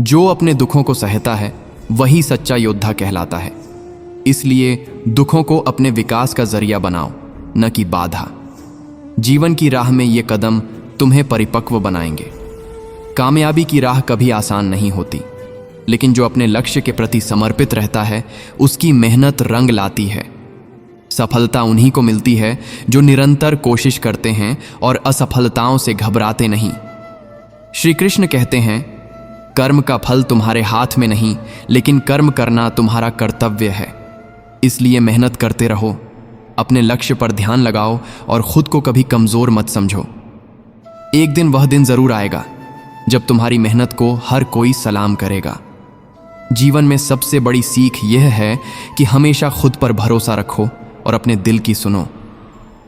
जो अपने दुखों को सहता है वही सच्चा योद्धा कहलाता है। इसलिए दुखों को अपने विकास का जरिया बनाओ, न कि बाधा। जीवन की राह में ये कदम तुम्हें परिपक्व बनाएंगे। कामयाबी की राह कभी आसान नहीं होती, लेकिन जो अपने लक्ष्य के प्रति समर्पित रहता है उसकी मेहनत रंग लाती है। सफलता उन्हीं को मिलती है जो निरंतर कोशिश करते हैं और असफलताओं से घबराते नहीं। श्री कृष्ण कहते हैं, कर्म का फल तुम्हारे हाथ में नहीं, लेकिन कर्म करना तुम्हारा कर्तव्य है। इसलिए मेहनत करते रहो, अपने लक्ष्य पर ध्यान लगाओ और खुद को कभी कमजोर मत समझो। एक दिन वह दिन जरूर आएगा जब तुम्हारी मेहनत को हर कोई सलाम करेगा। जीवन में सबसे बड़ी सीख यह है कि हमेशा खुद पर भरोसा रखो और अपने दिल की सुनो।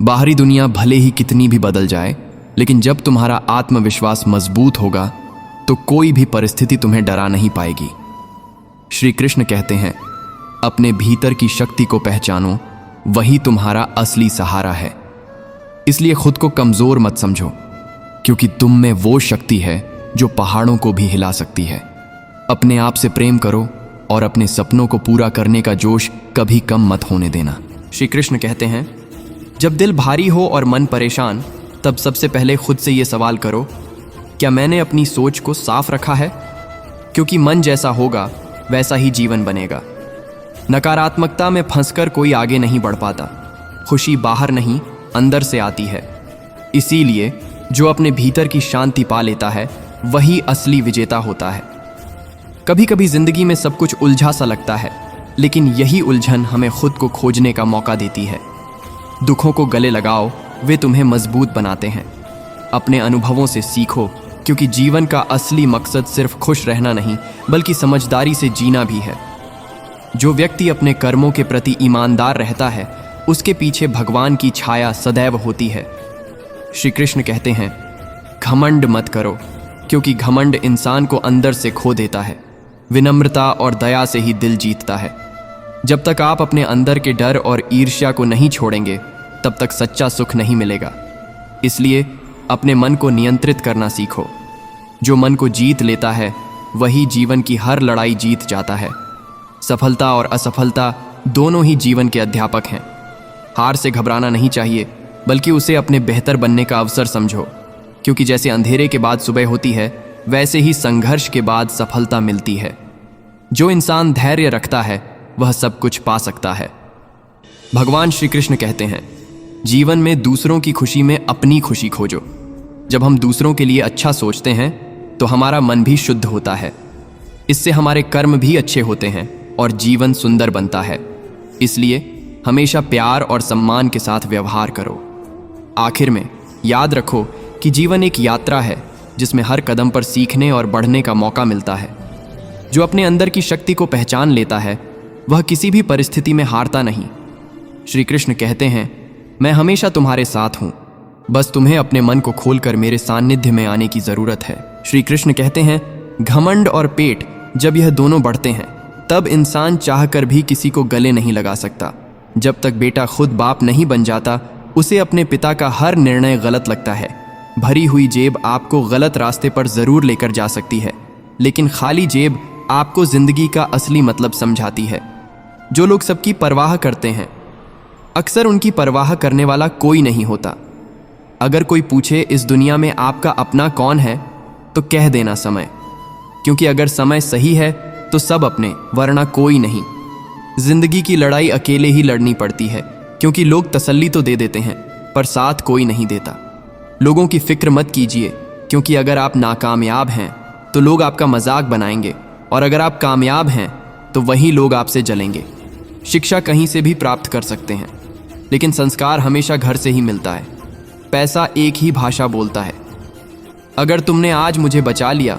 बाहरी दुनिया भले ही कितनी भी बदल जाए, लेकिन जब तुम्हारा आत्मविश्वास मजबूत होगा तो कोई भी परिस्थिति तुम्हें डरा नहीं पाएगी। श्री कृष्ण कहते हैं, अपने भीतर की शक्ति को पहचानो, वही तुम्हारा असली सहारा है। इसलिए खुद को कमजोर मत समझो, क्योंकि तुम में वो शक्ति है जो पहाड़ों को भी हिला सकती है। अपने आप से प्रेम करो और अपने सपनों को पूरा करने का जोश कभी कम मत होने देना। श्री कृष्ण कहते हैं, जब दिल भारी हो और मन परेशान, तब सबसे पहले खुद से ये सवाल करो, क्या मैंने अपनी सोच को साफ रखा है? क्योंकि मन जैसा होगा वैसा ही जीवन बनेगा। नकारात्मकता में फंसकर कोई आगे नहीं बढ़ पाता। खुशी बाहर नहीं, अंदर से आती है। इसीलिए जो अपने भीतर की शांति पा लेता है वही असली विजेता होता है। कभी कभी जिंदगी में सब कुछ उलझा सा लगता है, लेकिन यही उलझन हमें खुद को खोजने का मौका देती है। दुखों को गले लगाओ, वे तुम्हें मजबूत बनाते हैं। अपने अनुभवों से सीखो, क्योंकि जीवन का असली मकसद सिर्फ खुश रहना नहीं, बल्कि समझदारी से जीना भी है। जो व्यक्ति अपने कर्मों के प्रति ईमानदार रहता है, उसके पीछे भगवान की छाया सदैव होती है। श्री कृष्ण कहते हैं, घमंड मत करो, क्योंकि घमंड इंसान को अंदर से खो देता है। विनम्रता और दया से ही दिल जीतता है। जब तक आप अपने अंदर के डर और ईर्ष्या को नहीं छोड़ेंगे, तब तक सच्चा सुख नहीं मिलेगा। इसलिए अपने मन को नियंत्रित करना सीखो। जो मन को जीत लेता है वही जीवन की हर लड़ाई जीत जाता है। सफलता और असफलता दोनों ही जीवन के अध्यापक हैं। हार से घबराना नहीं चाहिए, बल्कि उसे अपने बेहतर बनने का अवसर समझो, क्योंकि जैसे अंधेरे के बाद सुबह होती है, वैसे ही संघर्ष के बाद सफलता मिलती है। जो इंसान धैर्य रखता है वह सब कुछ पा सकता है। भगवान श्री कृष्ण कहते हैं, जीवन में दूसरों की खुशी में अपनी खुशी खोजो। जब हम दूसरों के लिए अच्छा सोचते हैं तो हमारा मन भी शुद्ध होता है। इससे हमारे कर्म भी अच्छे होते हैं और जीवन सुंदर बनता है। इसलिए हमेशा प्यार और सम्मान के साथ व्यवहार करो। आखिर में याद रखो कि जीवन एक यात्रा है, जिसमें हर कदम पर सीखने और बढ़ने का मौका मिलता है। जो अपने अंदर की शक्ति को पहचान लेता है वह किसी भी परिस्थिति में हारता नहीं। श्री कृष्ण कहते हैं, मैं हमेशा तुम्हारे साथ हूं, बस तुम्हें अपने मन को खोलकर मेरे सानिध्य में आने की जरूरत है। श्री कृष्ण कहते हैं, घमंड और पेट जब यह दोनों बढ़ते हैं तब इंसान चाहकर भी किसी को गले नहीं लगा सकता। जब तक बेटा खुद बाप नहीं बन जाता, उसे अपने पिता का हर निर्णय गलत लगता है। भरी हुई जेब आपको गलत रास्ते पर जरूर लेकर जा सकती है, लेकिन खाली जेब आपको जिंदगी का असली मतलब समझाती है। जो लोग सबकी परवाह करते हैं, अक्सर उनकी परवाह करने वाला कोई नहीं होता। अगर कोई पूछे इस दुनिया में आपका अपना कौन है, तो कह देना समय, क्योंकि अगर समय सही है तो सब अपने, वरना कोई नहीं। जिंदगी की लड़ाई अकेले ही लड़नी पड़ती है, क्योंकि लोग तसल्ली तो दे देते हैं पर साथ कोई नहीं देता। लोगों की फिक्र मत कीजिए, क्योंकि अगर आप नाकामयाब हैं तो लोग आपका मजाक बनाएंगे, और अगर आप कामयाब हैं तो वही लोग आपसे जलेंगे। शिक्षा कहीं से भी प्राप्त कर सकते हैं, लेकिन संस्कार हमेशा घर से ही मिलता है। पैसा एक ही भाषा बोलता है। अगर तुमने आज मुझे बचा लिया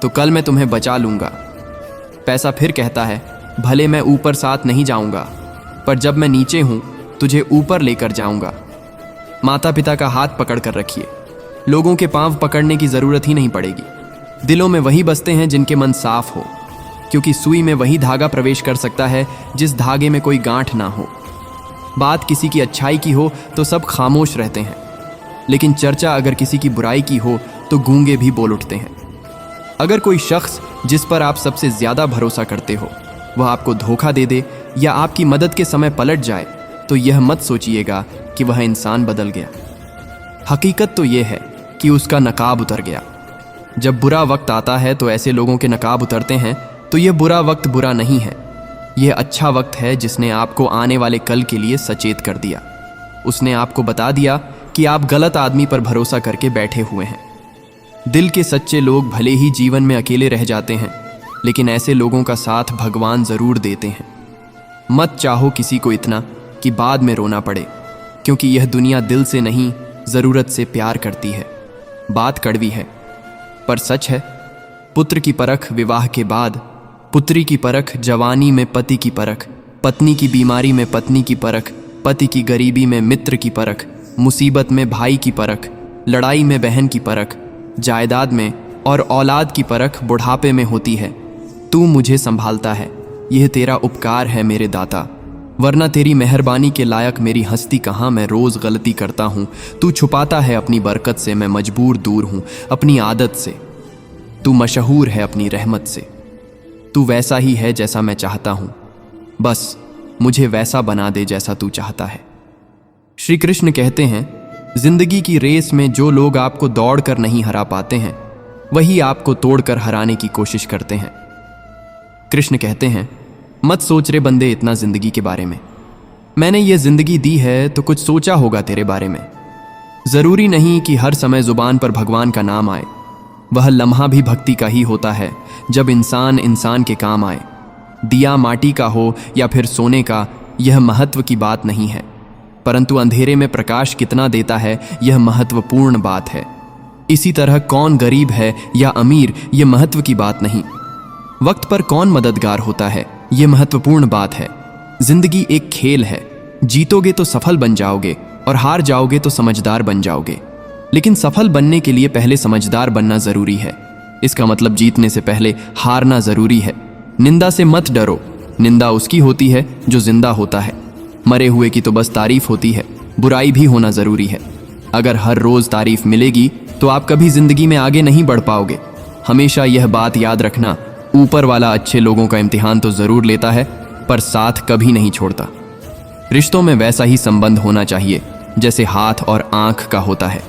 तो कल मैं तुम्हें बचा लूंगा। पैसा फिर कहता है, भले मैं ऊपर साथ नहीं जाऊंगा, पर जब मैं नीचे हूं तुझे ऊपर लेकर जाऊंगा। माता पिता का हाथ पकड़ कर रखिए, लोगों के पांव पकड़ने की जरूरत ही नहीं पड़ेगी। दिलों में वही बसते हैं जिनके मन साफ हो, क्योंकि सुई में वही धागा प्रवेश कर सकता है जिस धागे में कोई गांठ ना हो। बात किसी की अच्छाई की हो तो सब खामोश रहते हैं, लेकिन चर्चा अगर किसी की बुराई की हो तो गूंगे भी बोल उठते हैं। अगर कोई शख्स जिस पर आप सबसे ज्यादा भरोसा करते हो वह आपको धोखा दे दे या आपकी मदद के समय पलट जाए, तो यह मत सोचिएगा कि वह इंसान बदल गया। हकीकत तो यह है कि उसका नकाब उतर गया। जब बुरा वक्त आता है तो ऐसे लोगों के नकाब उतरते हैं, तो यह बुरा वक्त बुरा नहीं है, यह अच्छा वक्त है जिसने आपको आने वाले कल के लिए सचेत कर दिया। उसने आपको बता दिया कि आप गलत आदमी पर भरोसा करके बैठे हुए हैं। दिल के सच्चे लोग भले ही जीवन में अकेले रह जाते हैं, लेकिन ऐसे लोगों का साथ भगवान जरूर देते हैं। मत चाहो किसी को इतना कि बाद में रोना पड़े, क्योंकि यह दुनिया दिल से नहीं जरूरत से प्यार करती है। बात कड़वी है पर सच है। पुत्र की परख विवाह के बाद, पुत्री की परख जवानी में पति की परख, पत्नी की बीमारी में पत्नी की परख, पति की गरीबी में मित्र की परख, मुसीबत में भाई की परख, लड़ाई में बहन की परख, जायदाद में और औलाद की परख बुढ़ापे में होती है। तू मुझे संभालता है, यह तेरा उपकार है मेरे दाता, वरना तेरी मेहरबानी के लायक मेरी हस्ती कहाँ। मैं रोज गलती करता हूँ, तू छुपाता है अपनी बरकत से। मैं मजबूर दूर हूँ अपनी आदत से, तू मशहूर है अपनी रहमत से। तू वैसा ही है जैसा मैं चाहता हूँ, बस मुझे वैसा बना दे जैसा तू चाहता है। श्री कृष्ण कहते हैं, जिंदगी की रेस में जो लोग आपको दौड़कर नहीं हरा पाते हैं, वही आपको तोड़कर हराने की कोशिश करते हैं। कृष्ण कहते हैं, मत सोच रे बंदे इतना जिंदगी के बारे में। मैंने ये जिंदगी दी है तो कुछ सोचा होगा तेरे बारे में। जरूरी नहीं कि हर समय जुबान पर भगवान का नाम आए। वह लम्हा भी भक्ति का ही होता है जब इंसान इंसान के काम आए। दिया माटी का हो या फिर सोने का, यह महत्व की बात नहीं है, परंतु अंधेरे में प्रकाश कितना देता है यह महत्वपूर्ण बात है। इसी तरह कौन गरीब है या अमीर, यह महत्व की बात नहीं। वक्त पर कौन मददगार होता है, यह महत्वपूर्ण बात है। जिंदगी एक खेल है, जीतोगे तो सफल बन जाओगे और हार जाओगे तो समझदार बन जाओगे। लेकिन सफल बनने के लिए पहले समझदार बनना जरूरी है। इसका मतलब जीतने से पहले हारना जरूरी है। निंदा से मत डरो, निंदा उसकी होती है जो जिंदा होता है। मरे हुए की तो बस तारीफ होती है, बुराई भी होना जरूरी है। अगर हर रोज तारीफ मिलेगी तो आप कभी जिंदगी में आगे नहीं बढ़ पाओगे। हमेशा यह बात याद रखना, ऊपर वाला अच्छे लोगों का इम्तिहान तो जरूर लेता है, पर साथ कभी नहीं छोड़ता। रिश्तों में वैसा ही संबंध होना चाहिए जैसे हाथ और आंख का होता है।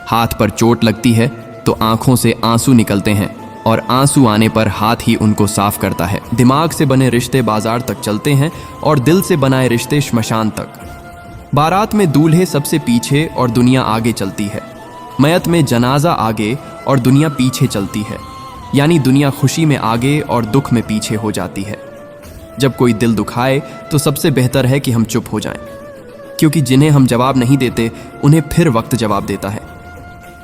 हाथ पर चोट लगती है तो आंखों से आंसू निकलते हैं, और आंसू आने पर हाथ ही उनको साफ करता है। दिमाग से बने रिश्ते बाजार तक चलते हैं और दिल से बनाए रिश्ते श्मशान तक। बारात में दूल्हे सबसे पीछे और दुनिया आगे चलती है। मयत में जनाजा आगे और दुनिया पीछे चलती है, यानी दुनिया खुशी में आगे और दुख में पीछे हो जाती है। जब कोई दिल दुखाए तो सबसे बेहतर है कि हम चुप हो जाएं, क्योंकि जिन्हें हम जवाब नहीं देते उन्हें फिर वक्त जवाब देता है।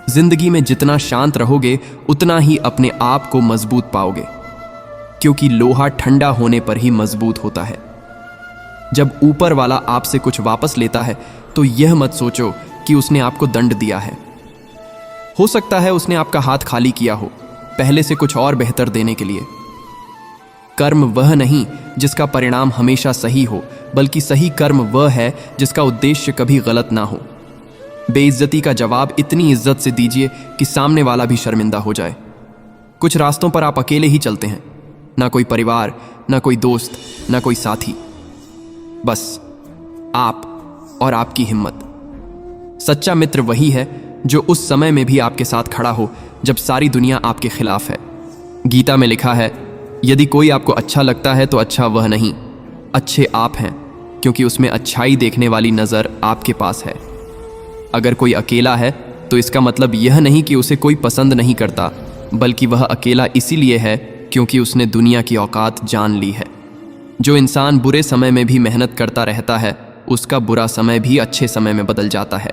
जिंदगी में जितना शांत रहोगे उतना ही अपने आप को मजबूत पाओगे, क्योंकि लोहा ठंडा होने पर ही मजबूत होता है। जब ऊपर वाला आपसे कुछ वापस लेता है तो यह मत सोचो कि उसने आपको दंड दिया है। हो सकता है उसने आपका हाथ खाली किया हो, पहले से कुछ और बेहतर देने के लिए। कर्म वह नहीं जिसका परिणाम हमेशा सही हो, बल्कि सही कर्म वह है जिसका उद्देश्य कभी गलत ना हो। बेइज्जती का जवाब इतनी इज्जत से दीजिए कि सामने वाला भी शर्मिंदा हो जाए। कुछ रास्तों पर आप अकेले ही चलते हैं, ना कोई परिवार, ना कोई दोस्त, ना कोई साथी, बस आप और आपकी हिम्मत। सच्चा मित्र वही है जो उस समय में भी आपके साथ खड़ा हो जब सारी दुनिया आपके खिलाफ है। गीता में लिखा है, यदि कोई आपको अच्छा लगता है तो अच्छा वह नहीं, अच्छे आप हैं, क्योंकि उसमें अच्छाई देखने वाली नज़र आपके पास है। अगर कोई अकेला है तो इसका मतलब यह नहीं कि उसे कोई पसंद नहीं करता, बल्कि वह अकेला इसीलिए है क्योंकि उसने दुनिया की औकात जान ली है। जो इंसान बुरे समय में भी मेहनत करता रहता है, उसका बुरा समय भी अच्छे समय में बदल जाता है।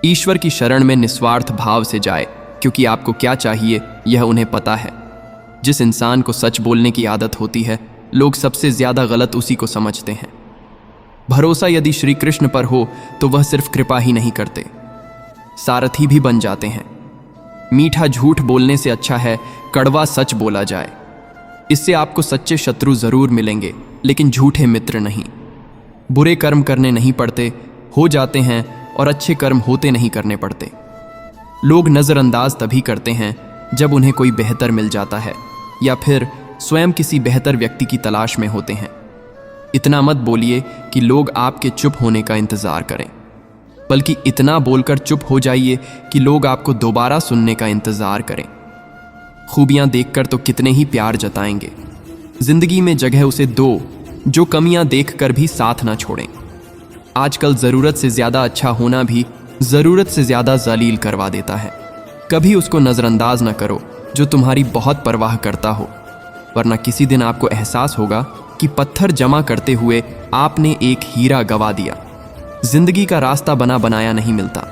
ईश्वर की शरण में निस्वार्थ भाव से जाए, क्योंकि आपको क्या चाहिए यह उन्हें पता है। जिस इंसान को सच बोलने की आदत होती है, लोग सबसे ज्यादा गलत उसी को समझते हैं। भरोसा यदि श्री कृष्ण पर हो तो वह सिर्फ कृपा ही नहीं करते, सारथी भी बन जाते हैं। मीठा झूठ बोलने से अच्छा है कड़वा सच बोला जाए। इससे आपको सच्चे शत्रु जरूर मिलेंगे, लेकिन झूठे मित्र नहीं। बुरे कर्म करने नहीं पड़ते, हो जाते हैं, और अच्छे कर्म होते नहीं करने पड़ते। लोग नज़रअंदाज तभी करते हैं जब उन्हें कोई बेहतर मिल जाता है, या फिर स्वयं किसी बेहतर व्यक्ति की तलाश में होते हैं। इतना मत बोलिए कि लोग आपके चुप होने का इंतज़ार करें, बल्कि इतना बोलकर चुप हो जाइए कि लोग आपको दोबारा सुनने का इंतज़ार करें। खूबियाँ देखकर तो कितने ही प्यार जताएंगे। जिंदगी में जगह उसे दो जो कमियाँ देखकर भी साथ ना छोड़ें। आजकल ज़रूरत से ज़्यादा अच्छा होना भी ज़रूरत से ज़्यादा जलील करवा देता है। कभी उसको नज़रअंदाज ना करो जो तुम्हारी बहुत परवाह करता हो, वरना किसी दिन आपको एहसास होगा कि पत्थर जमा करते हुए आपने एक हीरा गवा दिया। जिंदगी का रास्ता बना बनाया नहीं मिलता,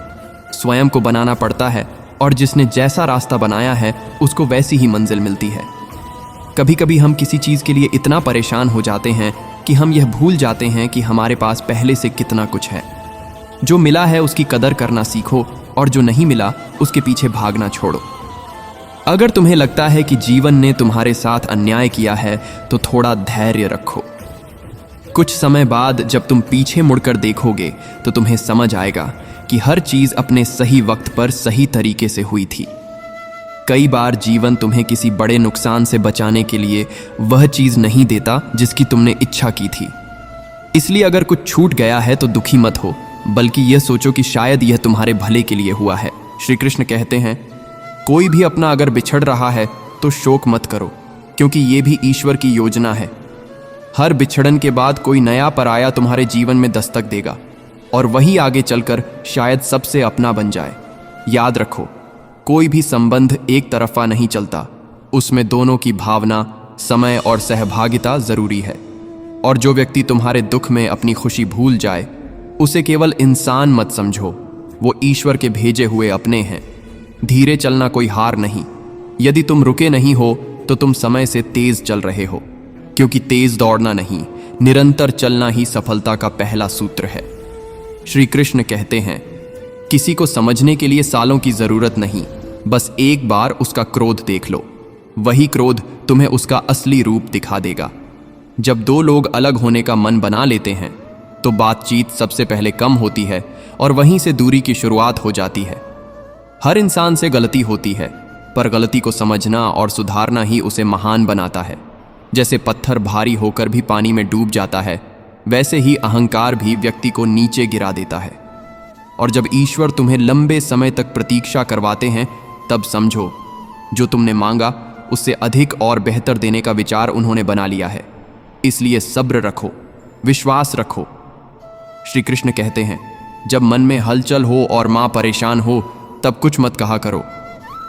स्वयं को बनाना पड़ता है, और जिसने जैसा रास्ता बनाया है उसको वैसी ही मंजिल मिलती है। कभी कभी हम किसी चीज़ के लिए इतना परेशान हो जाते हैं कि हम यह भूल जाते हैं कि हमारे पास पहले से कितना कुछ है। जो मिला है उसकी कदर करना सीखो, और जो नहीं मिला उसके पीछे भागना छोड़ो। अगर तुम्हें लगता है कि जीवन ने तुम्हारे साथ अन्याय किया है तो थोड़ा धैर्य रखो। कुछ समय बाद जब तुम पीछे मुड़कर देखोगे तो तुम्हें समझ आएगा कि हर चीज अपने सही वक्त पर सही तरीके से हुई थी। कई बार जीवन तुम्हें किसी बड़े नुकसान से बचाने के लिए वह चीज नहीं देता जिसकी तुमने इच्छा की थी। इसलिए अगर कुछ छूट गया है तो दुखी मत हो, बल्कि यह सोचो कि शायद यह तुम्हारे भले के लिए हुआ है। श्री कृष्ण कहते हैं, कोई भी अपना अगर बिछड़ रहा है तो शोक मत करो, क्योंकि ये भी ईश्वर की योजना है। हर बिछड़न के बाद कोई नया पराया तुम्हारे जीवन में दस्तक देगा, और वही आगे चलकर शायद सबसे अपना बन जाए। याद रखो, कोई भी संबंध एक तरफा नहीं चलता, उसमें दोनों की भावना, समय और सहभागिता जरूरी है। और जो व्यक्ति तुम्हारे दुख में अपनी खुशी भूल जाए, उसे केवल इंसान मत समझो, वो ईश्वर के भेजे हुए अपने हैं। धीरे चलना कोई हार नहीं। यदि तुम रुके नहीं हो तो तुम समय से तेज चल रहे हो, क्योंकि तेज दौड़ना नहीं, निरंतर चलना ही सफलता का पहला सूत्र है। श्री कृष्ण कहते हैं, किसी को समझने के लिए सालों की जरूरत नहीं, बस एक बार उसका क्रोध देख लो, वही क्रोध तुम्हें उसका असली रूप दिखा देगा। जब दो लोग अलग होने का मन बना लेते हैं तो बातचीत सबसे पहले कम होती है, और वहीं से दूरी की शुरुआत हो जाती है। हर इंसान से गलती होती है, पर गलती को समझना और सुधारना ही उसे महान बनाता है। जैसे पत्थर भारी होकर भी पानी में डूब जाता है, वैसे ही अहंकार भी व्यक्ति को नीचे गिरा देता है। और जब ईश्वर तुम्हें लंबे समय तक प्रतीक्षा करवाते हैं, तब समझो जो तुमने मांगा उससे अधिक और बेहतर देने का विचार उन्होंने बना लिया है। इसलिए सब्र रखो, विश्वास रखो। श्री कृष्ण कहते हैं, जब मन में हलचल हो और माँ परेशान हो, तब कुछ मत कहा करो,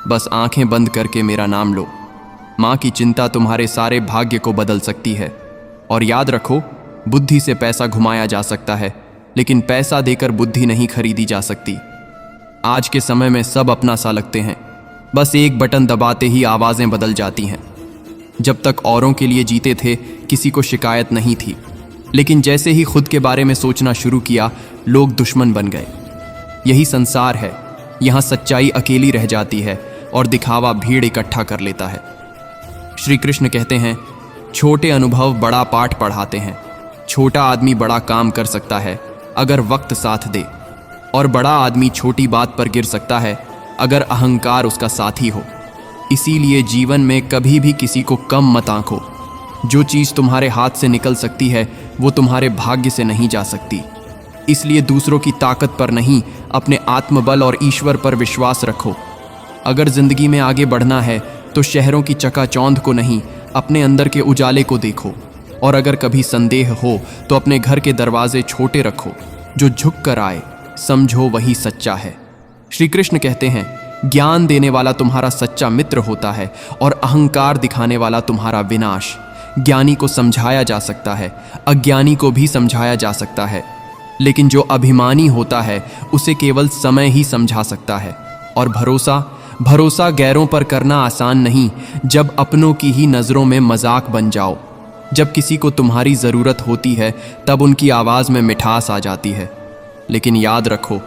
बस आंखें बंद करके मेरा नाम लो। माँ की चिंता तुम्हारे सारे भाग्य को बदल सकती है। और याद रखो, बुद्धि से पैसा घुमाया जा सकता है, लेकिन पैसा देकर बुद्धि नहीं खरीदी जा सकती। आज के समय में सब अपना सा लगते हैं, बस एक बटन दबाते ही आवाज़ें बदल जाती हैं। जब तक औरों के लिए जीते थे, किसी को शिकायत नहीं थी, लेकिन जैसे ही खुद के बारे में सोचना शुरू किया, लोग दुश्मन बन गए। यही संसार है, यहाँ सच्चाई अकेली रह जाती है और दिखावा भीड़ इकट्ठा कर लेता है। श्री कृष्ण कहते हैं, छोटे अनुभव बड़ा पाठ पढ़ाते हैं। छोटा आदमी बड़ा काम कर सकता है अगर वक्त साथ दे, और बड़ा आदमी छोटी बात पर गिर सकता है अगर अहंकार उसका साथी हो। इसीलिए जीवन में कभी भी किसी को कम मत आंको। जो चीज़ तुम्हारे हाथ से निकल सकती है वो तुम्हारे भाग्य से नहीं जा सकती। इसलिए दूसरों की ताकत पर नहीं, अपने आत्मबल और ईश्वर पर विश्वास रखो। अगर जिंदगी में आगे बढ़ना है तो शहरों की चकाचौंध को नहीं, अपने अंदर के उजाले को देखो। और अगर कभी संदेह हो तो अपने घर के दरवाजे छोटे रखो। जो झुक कर आए समझो वही सच्चा है। श्री कृष्ण कहते हैं, ज्ञान देने वाला तुम्हारा सच्चा मित्र होता है और अहंकार दिखाने वाला तुम्हारा विनाश। ज्ञानी को समझाया जा सकता है, अज्ञानी को भी समझाया जा सकता है, लेकिन जो अभिमानी होता है उसे केवल समय ही समझा सकता है। और भरोसा गैरों पर करना आसान नहीं, जब अपनों की ही नज़रों में मजाक बन जाओ। जब किसी को तुम्हारी ज़रूरत होती है तब उनकी आवाज़ में मिठास आ जाती है। लेकिन याद रखो,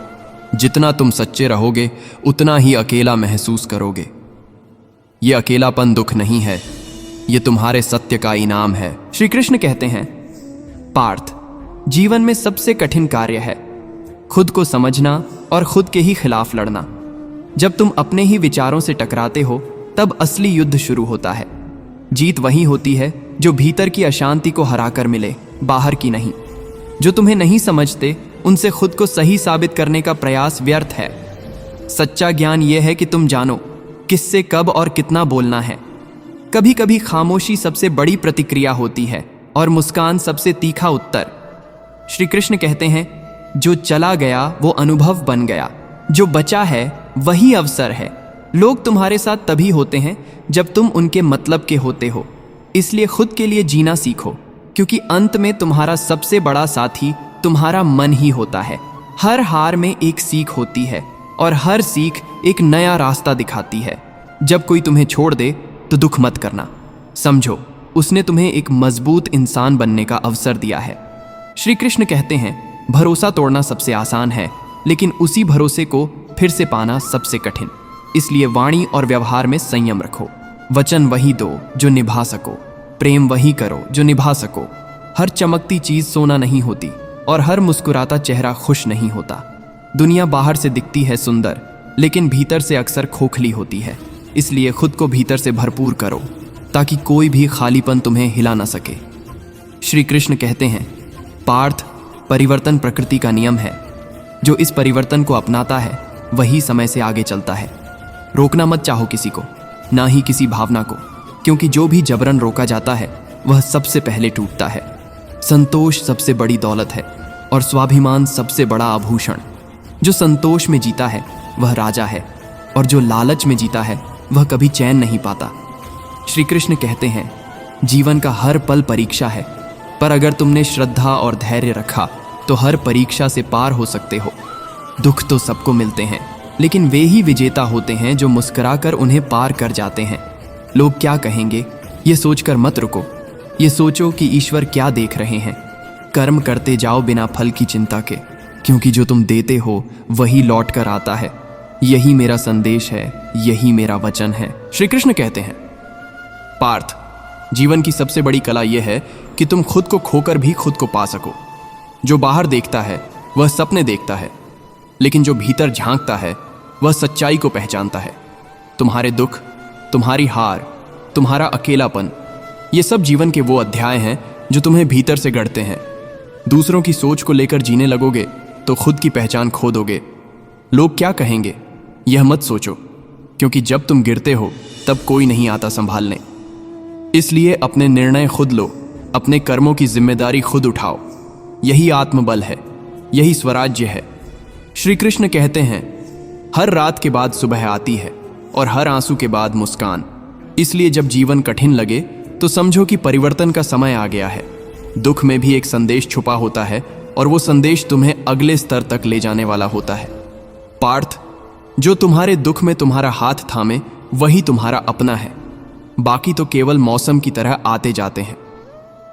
जितना तुम सच्चे रहोगे उतना ही अकेला महसूस करोगे। ये अकेलापन दुख नहीं है, ये तुम्हारे सत्य का इनाम है। श्री कृष्ण कहते हैं, पार्थ, जीवन में सबसे कठिन कार्य है खुद को समझना और खुद के ही खिलाफ लड़ना। जब तुम अपने ही विचारों से टकराते हो तब असली युद्ध शुरू होता है। जीत वही होती है जो भीतर की अशांति को हराकर मिले, बाहर की नहीं। जो तुम्हें नहीं समझते उनसे खुद को सही साबित करने का प्रयास व्यर्थ है। सच्चा ज्ञान यह है कि तुम जानो किससे कब और कितना बोलना है। कभी कभी खामोशी सबसे बड़ी प्रतिक्रिया होती है और मुस्कान सबसे तीखा उत्तर। श्री कृष्ण कहते हैं, जो चला गया वो अनुभव बन गया, जो बचा है वही अवसर है। लोग तुम्हारे साथ तभी होते हैं जब तुम उनके मतलब के होते हो। इसलिए खुद के लिए जीना सीखो, क्योंकि अंत में तुम्हारा सबसे बड़ा साथी तुम्हारा मन ही होता है। हर हार में एक सीख होती है और हर सीख एक नया रास्ता दिखाती है। जब कोई तुम्हें छोड़ दे तो दुख मत करना, समझो उसने तुम्हें एक मजबूत इंसान बनने का अवसर दिया है। श्री कृष्ण कहते हैं, भरोसा तोड़ना सबसे आसान है, लेकिन उसी भरोसे को फिर से पाना सबसे कठिन। इसलिए वाणी और व्यवहार में संयम रखो। वचन वही दो जो निभा सको, प्रेम वही करो जो निभा सको। हर चमकती चीज सोना नहीं होती और हर मुस्कुराता चेहरा खुश नहीं होता। दुनिया बाहर से दिखती है सुंदर, लेकिन भीतर से अक्सर खोखली होती है। इसलिए खुद को भीतर से भरपूर करो ताकि कोई भी खालीपन तुम्हें हिला न सके। श्री कृष्ण कहते हैं, पार्थ, परिवर्तन प्रकृति का नियम है। जो इस परिवर्तन को अपनाता है वही समय से आगे चलता है। रोकना मत चाहो किसी को, ना ही किसी भावना को, क्योंकि जो भी जबरन रोका जाता है वह सबसे पहले टूटता है। संतोष सबसे बड़ी दौलत है और स्वाभिमान सबसे बड़ा आभूषण। जो संतोष में जीता है वह राजा है, और जो लालच में जीता है वह कभी चैन नहीं पाता। श्री कृष्ण कहते हैं, जीवन का हर पल परीक्षा है, पर अगर तुमने श्रद्धा और धैर्य रखा तो हर परीक्षा से पार हो सकते हो। दुख तो सबको मिलते हैं, लेकिन वे ही विजेता होते हैं जो मुस्कुराकर उन्हें पार कर जाते हैं। लोग क्या कहेंगे ये सोचकर मत रुको, ये सोचो कि ईश्वर क्या देख रहे हैं। कर्म करते जाओ बिना फल की चिंता के, क्योंकि जो तुम देते हो वही लौट कर आता है। यही मेरा संदेश है, यही मेरा वचन है। श्री कृष्ण कहते हैं, पार्थ, जीवन की सबसे बड़ी कला यह है कि तुम खुद को खोकर भी खुद को पा सको। जो बाहर देखता है वह सपने देखता है, लेकिन जो भीतर झांकता है वह सच्चाई को पहचानता है। तुम्हारे दुख, तुम्हारी हार, तुम्हारा अकेलापन, ये सब जीवन के वो अध्याय हैं जो तुम्हें भीतर से गढ़ते हैं। दूसरों की सोच को लेकर जीने लगोगे तो खुद की पहचान खो दोगे। लोग क्या कहेंगे यह मत सोचो, क्योंकि जब तुम गिरते हो तब कोई नहीं आता संभालने। इसलिए अपने निर्णय खुद लो, अपने कर्मों की जिम्मेदारी खुद उठाओ। यही आत्मबल है, यही स्वराज्य है। श्री कृष्ण कहते हैं, हर रात के बाद सुबह आती है और हर आंसू के बाद मुस्कान। इसलिए जब जीवन कठिन लगे तो समझो कि परिवर्तन का समय आ गया है। दुख में भी एक संदेश छुपा होता है और वो संदेश तुम्हें अगले स्तर तक ले जाने वाला होता है। पार्थ, जो तुम्हारे दुख में तुम्हारा हाथ थामे वही तुम्हारा अपना है। बाकी तो केवल मौसम की तरह आते जाते हैं।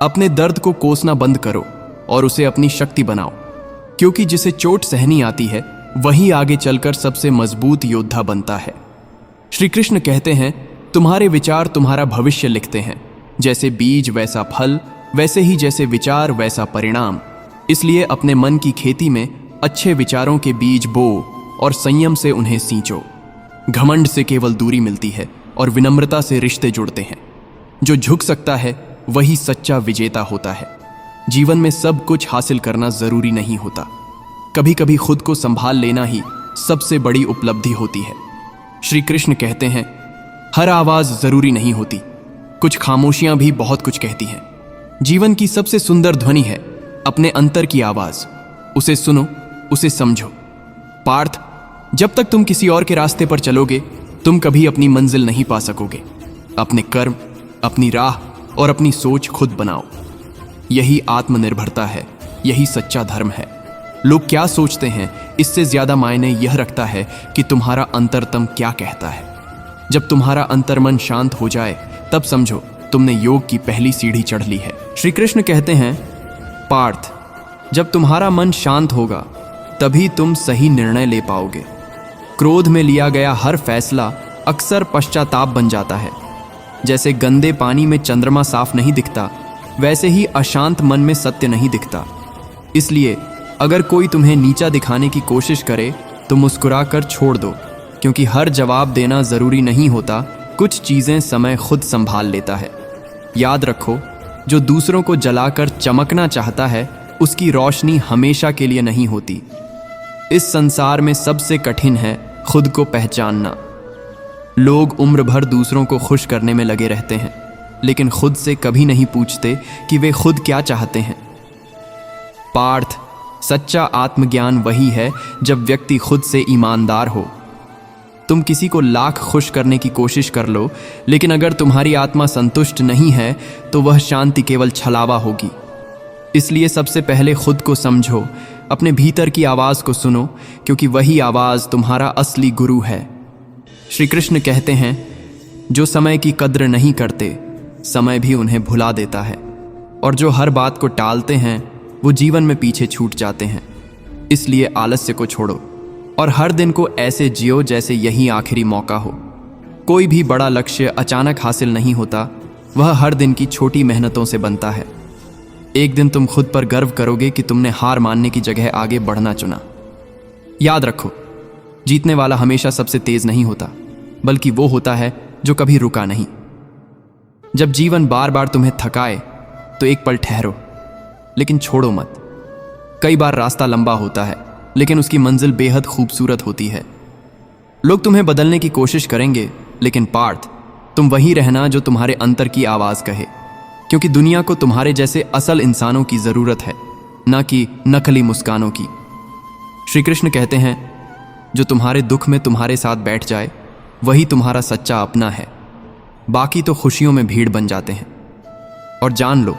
अपने दर्द को कोसना बंद करो और उसे अपनी शक्ति बनाओ, क्योंकि जिसे चोट सहनी आती है वही आगे चलकर सबसे मजबूत योद्धा बनता है। श्री कृष्ण कहते हैं, तुम्हारे विचार तुम्हारा भविष्य लिखते हैं। जैसे बीज वैसा फल, वैसे ही जैसे विचार वैसा परिणाम। इसलिए अपने मन की खेती में अच्छे विचारों के बीज बो और संयम से उन्हें सींचो। घमंड से केवल दूरी मिलती है और विनम्रता से रिश्ते जुड़ते हैं। जो झुक सकता है वही सच्चा विजेता होता है। जीवन में सब कुछ हासिल करना जरूरी नहीं होता। कभी कभी खुद को संभाल लेना ही सबसे बड़ी उपलब्धि होती है। श्री कृष्ण कहते हैं, हर आवाज जरूरी नहीं होती, कुछ खामोशियां भी बहुत कुछ कहती हैं। जीवन की सबसे सुंदर ध्वनि है अपने अंतर की आवाज। उसे सुनो, उसे समझो। पार्थ, जब तक तुम किसी और के रास्ते पर चलोगे तुम कभी अपनी मंजिल नहीं पा सकोगे। अपने कर्म, अपनी राह और अपनी सोच खुद बनाओ। यही आत्मनिर्भरता है, यही सच्चा धर्म है। लोग क्या सोचते हैं इससे ज्यादा मायने यह रखता है कि तुम्हारा अंतरतम क्या कहता है। जब तुम्हारा अंतर्मन शांत हो जाए तब समझो तुमने योग की पहली सीढ़ी चढ़ ली है। श्री कृष्ण कहते हैं, पार्थ, जब तुम्हारा मन शांत होगा तभी तुम सही निर्णय ले पाओगे। क्रोध में लिया गया हर फैसला अक्सर पश्चाताप बन जाता है। जैसे गंदे पानी में चंद्रमा साफ नहीं दिखता, वैसे ही अशांत मन में सत्य नहीं दिखता। इसलिए अगर कोई तुम्हें नीचा दिखाने की कोशिश करे तो मुस्कुरा कर छोड़ दो, क्योंकि हर जवाब देना जरूरी नहीं होता। कुछ चीजें समय खुद संभाल लेता है। याद रखो, जो दूसरों को जलाकर चमकना चाहता है उसकी रोशनी हमेशा के लिए नहीं होती। इस संसार में सबसे कठिन है खुद को पहचानना। लोग उम्र भर दूसरों को खुश करने में लगे रहते हैं, लेकिन खुद से कभी नहीं पूछते कि वे खुद क्या चाहते हैं। पार्थ, सच्चा आत्मज्ञान वही है जब व्यक्ति खुद से ईमानदार हो। तुम किसी को लाख खुश करने की कोशिश कर लो, लेकिन अगर तुम्हारी आत्मा संतुष्ट नहीं है तो वह शांति केवल छलावा होगी। इसलिए सबसे पहले खुद को समझो, अपने भीतर की आवाज को सुनो, क्योंकि वही आवाज तुम्हारा असली गुरु है। श्री कृष्ण कहते हैं, जो समय की कद्र नहीं करते समय भी उन्हें भुला देता है, और जो हर बात को टालते हैं वो जीवन में पीछे छूट जाते हैं। इसलिए आलस्य को छोड़ो और हर दिन को ऐसे जियो जैसे यही आखिरी मौका हो। कोई भी बड़ा लक्ष्य अचानक हासिल नहीं होता, वह हर दिन की छोटी मेहनतों से बनता है। एक दिन तुम खुद पर गर्व करोगे कि तुमने हार मानने की जगह आगे बढ़ना चुना। याद रखो, जीतने वाला हमेशा सबसे तेज नहीं होता, बल्कि वो होता है जो कभी रुका नहीं। जब जीवन बार बार तुम्हें थकाए तो एक पल ठहरो, लेकिन छोड़ो मत। कई बार रास्ता लंबा होता है, लेकिन उसकी मंजिल बेहद खूबसूरत होती है। लोग तुम्हें बदलने की कोशिश करेंगे, लेकिन पार्थ, तुम वही रहना जो तुम्हारे अंतर की आवाज कहे, क्योंकि दुनिया को तुम्हारे जैसे असल इंसानों की जरूरत है, ना कि नकली मुस्कानों की। श्री कृष्ण कहते हैं, जो तुम्हारे दुख में तुम्हारे साथ बैठ जाए वही तुम्हारा सच्चा अपना है। बाकी तो खुशियों में भीड़ बन जाते हैं। और जान लो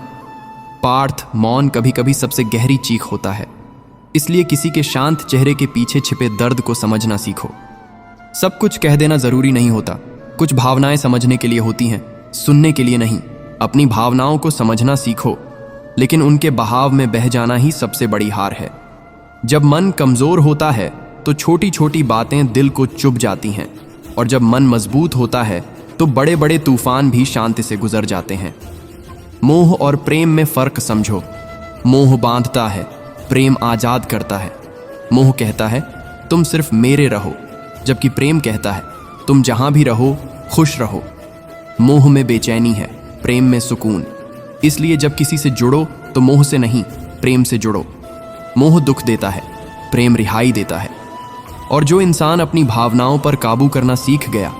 पार्थ, मौन कभी कभी सबसे गहरी चीख होता है। इसलिए किसी के शांत चेहरे के पीछे छिपे दर्द को समझना सीखो। सब कुछ कह देना जरूरी नहीं होता। कुछ भावनाएं समझने के लिए होती हैं, सुनने के लिए नहीं। अपनी भावनाओं को समझना सीखो, लेकिन उनके बहाव में बह जाना ही सबसे बड़ी हार है। जब मन कमजोर होता है तो छोटी छोटी बातें दिल को चुभ जाती हैं, और जब मन मजबूत होता है तो बड़े बड़े तूफान भी शांति से गुजर जाते हैं। मोह और प्रेम में फर्क समझो। मोह बांधता है, प्रेम आजाद करता है। मोह कहता है तुम सिर्फ मेरे रहो, जबकि प्रेम कहता है तुम जहां भी रहो खुश रहो। मोह में बेचैनी है, प्रेम में सुकून। इसलिए जब किसी से जुड़ो तो मोह से नहीं, प्रेम से जुड़ो। मोह दुख देता है, प्रेम रिहाई देता है। और जो इंसान अपनी भावनाओं पर काबू करना सीख गया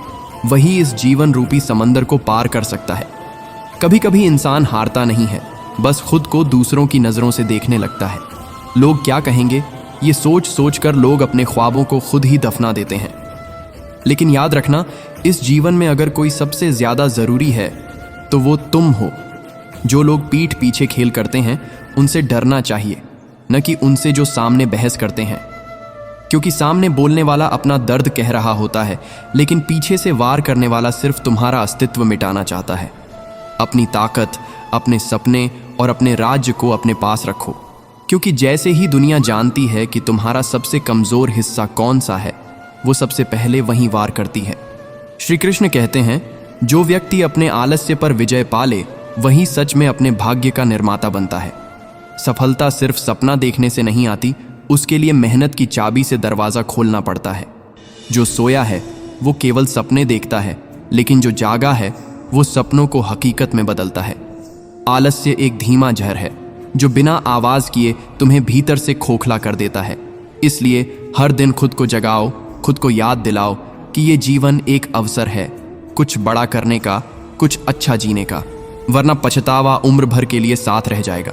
वही इस जीवन रूपी समंदर को पार कर सकता है। कभी कभी इंसान हारता नहीं है, बस खुद को दूसरों की नजरों से देखने लगता है। लोग क्या कहेंगे, ये सोच सोच कर लोग अपने ख्वाबों को खुद ही दफना देते हैं। लेकिन याद रखना, इस जीवन में अगर कोई सबसे ज्यादा जरूरी है तो वो तुम हो। जो लोग पीठ पीछे खेल करते हैं उनसे डरना चाहिए, न कि उनसे जो सामने बहस करते हैं। क्योंकि सामने बोलने वाला अपना दर्द कह रहा होता है, लेकिन पीछे से वार करने वाला सिर्फ तुम्हारा अस्तित्व मिटाना चाहता है। अपनी ताकत, अपने सपने और अपने राज्य को अपने पास रखो, क्योंकि जैसे ही दुनिया जानती है कि तुम्हारा सबसे कमजोर हिस्सा कौन सा है, वो सबसे पहले वहीं वार करती है। श्री कृष्ण कहते हैं, जो व्यक्ति अपने आलस्य पर विजय पा ले वही सच में अपने भाग्य का निर्माता बनता है। सफलता सिर्फ सपना देखने से नहीं आती, उसके लिए मेहनत की चाबी से दरवाज़ा खोलना पड़ता है। जो सोया है वो केवल सपने देखता है, लेकिन जो जागा है वो सपनों को हकीकत में बदलता है। आलस्य एक धीमा जहर है जो बिना आवाज़ किए तुम्हें भीतर से खोखला कर देता है। इसलिए हर दिन खुद को जगाओ, खुद को याद दिलाओ कि ये जीवन एक अवसर है, कुछ बड़ा करने का, कुछ अच्छा जीने का, वरना पछतावा उम्र भर के लिए साथ रह जाएगा।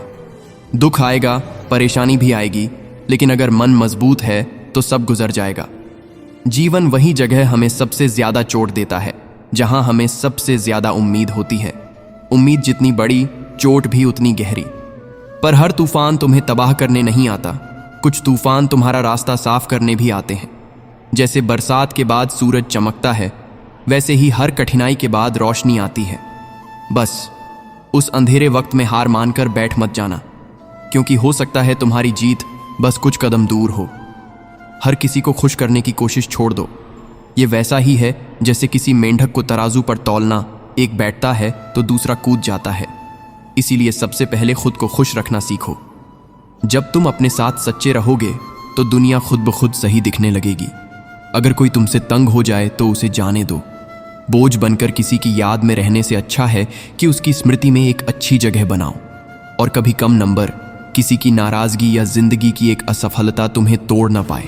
दुख आएगा, परेशानी भी आएगी, लेकिन अगर मन मजबूत है तो सब गुजर जाएगा। जीवन वही जगह हमें सबसे ज्यादा चोट देता है जहां हमें सबसे ज्यादा उम्मीद होती है। उम्मीद जितनी बड़ी, चोट भी उतनी गहरी। पर हर तूफान तुम्हें तबाह करने नहीं आता, कुछ तूफान तुम्हारा रास्ता साफ करने भी आते हैं। जैसे बरसात के बाद सूरज चमकता है, वैसे ही हर कठिनाई के बाद रोशनी आती है। बस उस अंधेरे वक्त में हार मानकर बैठ मत जाना, क्योंकि हो सकता है तुम्हारी जीत बस कुछ कदम दूर हो। हर किसी को खुश करने की कोशिश छोड़ दो। ये वैसा ही है जैसे किसी मेंढक को तराजू पर तौलना, एक बैठता है तो दूसरा कूद जाता है। इसीलिए सबसे पहले खुद को खुश रखना सीखो। जब तुम अपने साथ सच्चे रहोगे तो दुनिया खुद ब खुद सही दिखने लगेगी। अगर कोई तुमसे तंग हो जाए तो उसे जाने दो। बोझ बनकर किसी की याद में रहने से अच्छा है कि उसकी स्मृति में एक अच्छी जगह बनाओ। और कभी कम नंबर, किसी की नाराजगी या जिंदगी की एक असफलता तुम्हें तोड़ ना पाए,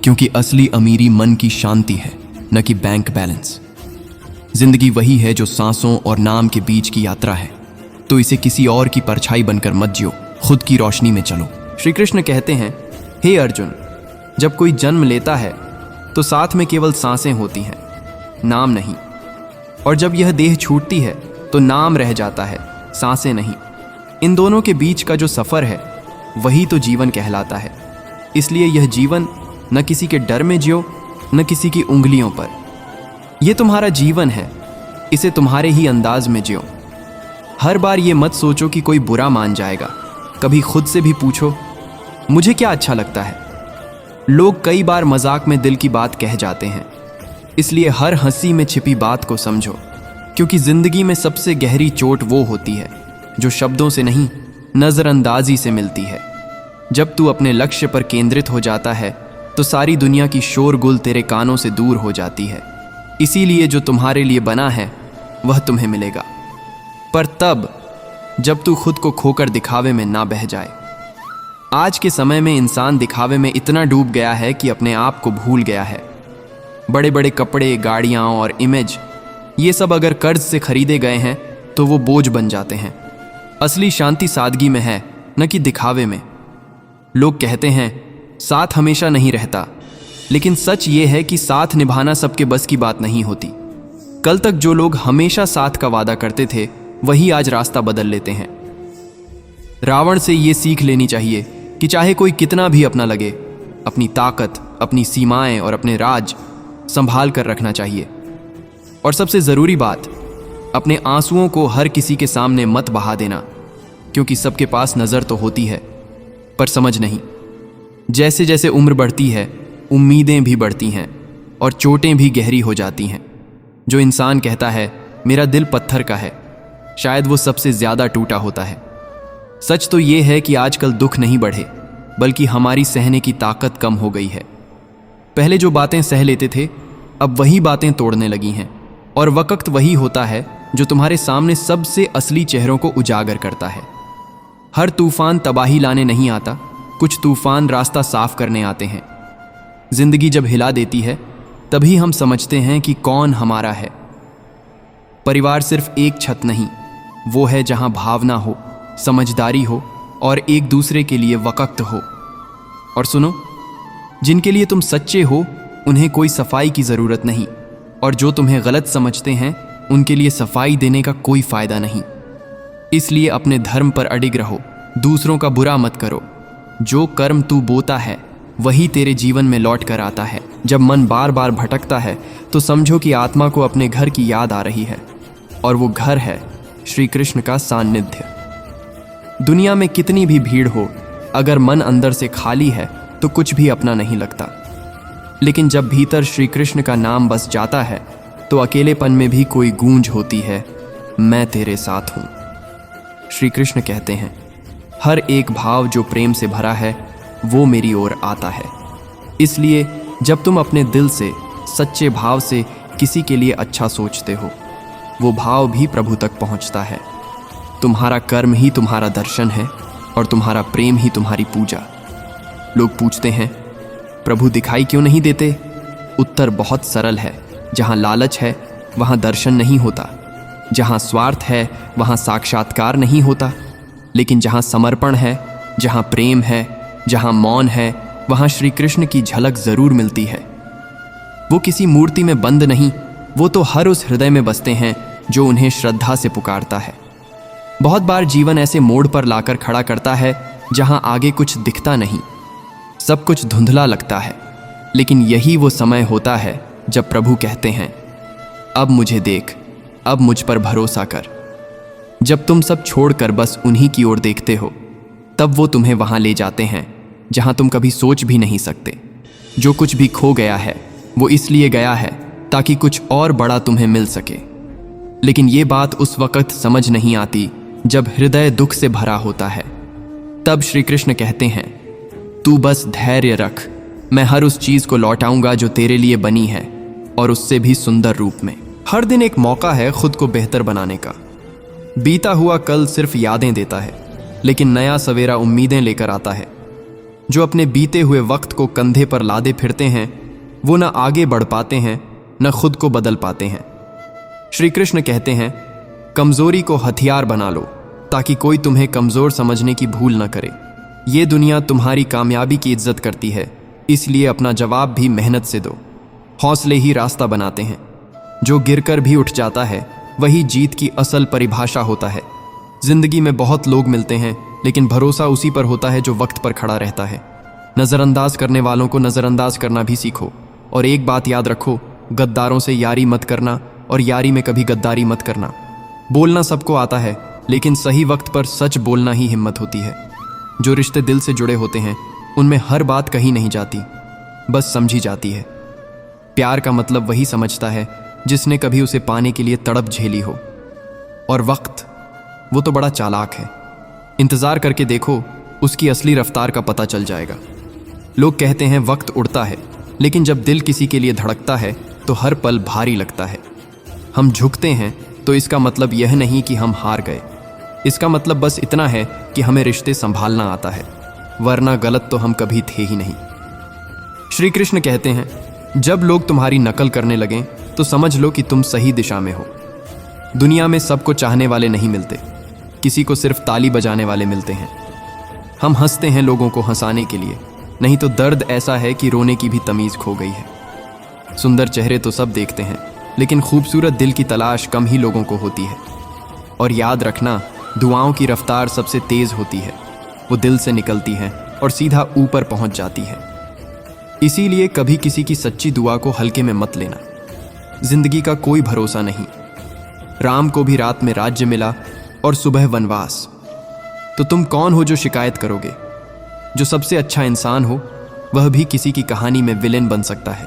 क्योंकि असली अमीरी मन की शांति है, न कि बैंक बैलेंस। जिंदगी वही है जो सांसों और नाम के बीच की यात्रा है, तो इसे किसी और की परछाई बनकर मत जियो, खुद की रोशनी में चलो। श्री कृष्ण कहते हैं, हे अर्जुन, जब कोई जन्म लेता है तो साथ में केवल सांसें होती हैं, नाम नहीं। और जब यह देह छूटती है तो नाम रह जाता है, सांसें नहीं। इन दोनों के बीच का जो सफ़र है वही तो जीवन कहलाता है। इसलिए यह जीवन न किसी के डर में जियो, न किसी की उंगलियों पर। यह तुम्हारा जीवन है, इसे तुम्हारे ही अंदाज में जियो। हर बार ये मत सोचो कि कोई बुरा मान जाएगा। कभी खुद से भी पूछो, मुझे क्या अच्छा लगता है। लोग कई बार मजाक में दिल की बात कह जाते हैं, इसलिए हर हंसी में छिपी बात को समझो, क्योंकि जिंदगी में सबसे गहरी चोट वो होती है जो शब्दों से नहीं, नज़रअंदाजी से मिलती है। जब तू अपने लक्ष्य पर केंद्रित हो जाता है तो सारी दुनिया की शोरगुल तेरे कानों से दूर हो जाती है। इसीलिए जो तुम्हारे लिए बना है वह तुम्हें मिलेगा, पर तब जब तू खुद को खोकर दिखावे में ना बह जाए। आज के समय में इंसान दिखावे में इतना डूब गया है कि अपने आप को भूल गया है। बड़े बड़े कपड़े, गाड़ियाँ और इमेज, ये सब अगर कर्ज से खरीदे गए हैं तो वो बोझ बन जाते हैं। असली शांति सादगी में है, न कि दिखावे में। लोग कहते हैं साथ हमेशा नहीं रहता, लेकिन सच ये है कि साथ निभाना सबके बस की बात नहीं होती। कल तक जो लोग हमेशा साथ का वादा करते थे वही आज रास्ता बदल लेते हैं। रावण से ये सीख लेनी चाहिए कि चाहे कोई कितना भी अपना लगे, अपनी ताकत, अपनी सीमाएं और अपने राज संभाल कर रखना चाहिए। और सबसे ज़रूरी बात, अपने आंसुओं को हर किसी के सामने मत बहा देना, क्योंकि सबके पास नज़र तो होती है पर समझ नहीं। जैसे जैसे उम्र बढ़ती है उम्मीदें भी बढ़ती हैं और चोटें भी गहरी हो जाती हैं। जो इंसान कहता है मेरा दिल पत्थर का है, शायद वो सबसे ज़्यादा टूटा होता है। सच तो ये है कि आजकल दुख नहीं बढ़े, बल्कि हमारी सहने की ताकत कम हो गई है। पहले जो बातें सह लेते थे अब वही बातें तोड़ने लगी हैं, और वक्त वही होता है जो तुम्हारे सामने सबसे असली चेहरों को उजागर करता है। हर तूफान तबाही लाने नहीं आता, कुछ तूफान रास्ता साफ करने आते हैं। जिंदगी जब हिला देती है तभी हम समझते हैं कि कौन हमारा है। परिवार सिर्फ एक छत नहीं, वो है जहां भावना हो, समझदारी हो और एक दूसरे के लिए वक़्त हो। और सुनो, जिनके लिए तुम सच्चे हो उन्हें कोई सफाई की ज़रूरत नहीं, और जो तुम्हें गलत समझते हैं उनके लिए सफाई देने का कोई फ़ायदा नहीं। इसलिए अपने धर्म पर अडिग रहो, दूसरों का बुरा मत करो। जो कर्म तू बोता है वही तेरे जीवन में लौट कर आता है। जब मन बार बार भटकता है तो समझो कि आत्मा को अपने घर की याद आ रही है, और वो घर है श्री कृष्ण का सान्निध्य। दुनिया में कितनी भी भीड़ हो, अगर मन अंदर से खाली है तो कुछ भी अपना नहीं लगता। लेकिन जब भीतर श्री कृष्ण का नाम बस जाता है तो अकेलेपन में भी कोई गूंज होती है, मैं तेरे साथ हूँ। श्री कृष्ण कहते हैं, हर एक भाव जो प्रेम से भरा है वो मेरी ओर आता है। इसलिए जब तुम अपने दिल से सच्चे भाव से किसी के लिए अच्छा सोचते हो, वो भाव भी प्रभु तक पहुंचता है। तुम्हारा कर्म ही तुम्हारा दर्शन है और तुम्हारा प्रेम ही तुम्हारी पूजा। लोग पूछते हैं, प्रभु दिखाई क्यों नहीं देते? उत्तर बहुत सरल है। जहाँ लालच है वहाँ दर्शन नहीं होता, जहाँ स्वार्थ है वहाँ साक्षात्कार नहीं होता। लेकिन जहाँ समर्पण है, जहाँ प्रेम है, जहाँ मौन है, वहाँ श्री कृष्ण की झलक जरूर मिलती है। वो किसी मूर्ति में बंद नहीं, वो तो हर उस हृदय में बसते हैं जो उन्हें श्रद्धा से पुकारता है। बहुत बार जीवन ऐसे मोड़ पर लाकर खड़ा करता है जहाँ आगे कुछ दिखता नहीं, सब कुछ धुंधला लगता है। लेकिन यही वो समय होता है जब प्रभु कहते हैं, अब मुझे देख, अब मुझ पर भरोसा कर। जब तुम सब छोड़कर बस उन्हीं की ओर देखते हो, तब वो तुम्हें वहां ले जाते हैं जहां तुम कभी सोच भी नहीं सकते। जो कुछ भी खो गया है वो इसलिए गया है ताकि कुछ और बड़ा तुम्हें मिल सके। लेकिन ये बात उस वक्त समझ नहीं आती जब हृदय दुख से भरा होता है। तब श्री कृष्ण कहते हैं, तू बस धैर्य रख, मैं हर उस चीज को लौटाऊंगा जो तेरे लिए बनी है, और उससे भी सुंदर रूप में। हर दिन एक मौका है खुद को बेहतर बनाने का। बीता हुआ कल सिर्फ यादें देता है, लेकिन नया सवेरा उम्मीदें लेकर आता है। जो अपने बीते हुए वक्त को कंधे पर लादे फिरते हैं, वो न आगे बढ़ पाते हैं न खुद को बदल पाते हैं। श्री कृष्ण कहते हैं, कमजोरी को हथियार बना लो ताकि कोई तुम्हें कमजोर समझने की भूल न करे। ये दुनिया तुम्हारी कामयाबी की इज्जत करती है, इसलिए अपना जवाब भी मेहनत से दो। हौसले ही रास्ता बनाते हैं। जो गिरकर भी उठ जाता है वही जीत की असल परिभाषा होता है। जिंदगी में बहुत लोग मिलते हैं, लेकिन भरोसा उसी पर होता है जो वक्त पर खड़ा रहता है। नज़रअंदाज करने वालों को नज़रअंदाज करना भी सीखो। और एक बात याद रखो, गद्दारों से यारी मत करना और यारी में कभी गद्दारी मत करना। बोलना सबको आता है, लेकिन सही वक्त पर सच बोलना ही हिम्मत होती है। जो रिश्ते दिल से जुड़े होते हैं उनमें हर बात कही नहीं जाती, बस समझी जाती है। प्यार का मतलब वही समझता है जिसने कभी उसे पाने के लिए तड़प झेली हो। और वक्त, वो तो बड़ा चालाक है। इंतज़ार करके देखो, उसकी असली रफ्तार का पता चल जाएगा। लोग कहते हैं वक्त उड़ता है, लेकिन जब दिल किसी के लिए धड़कता है तो हर पल भारी लगता है। हम झुकते हैं तो इसका मतलब यह नहीं कि हम हार गए। इसका मतलब बस इतना है कि हमें रिश्ते संभालना आता है, वरना गलत तो हम कभी थे ही नहीं। श्री कृष्ण कहते हैं, जब लोग तुम्हारी नकल करने लगें तो समझ लो कि तुम सही दिशा में हो। दुनिया में सबको चाहने वाले नहीं मिलते, किसी को सिर्फ ताली बजाने वाले मिलते हैं। हम हंसते हैं लोगों को हंसाने के लिए, नहीं तो दर्द ऐसा है कि रोने की भी तमीज खो गई है। सुंदर चेहरे तो सब देखते हैं, लेकिन खूबसूरत दिल की तलाश कम ही लोगों को होती है। और याद रखना, दुआओं की रफ्तार सबसे तेज होती है। वो दिल से निकलती है और सीधा ऊपर पहुंच जाती है। इसीलिए कभी किसी की सच्ची दुआ को हल्के में मत लेना। जिंदगी का कोई भरोसा नहीं। राम को भी रात में राज्य मिला और सुबह वनवास, तो तुम कौन हो जो शिकायत करोगे? जो सबसे अच्छा इंसान हो वह भी किसी की कहानी में विलेन बन सकता है,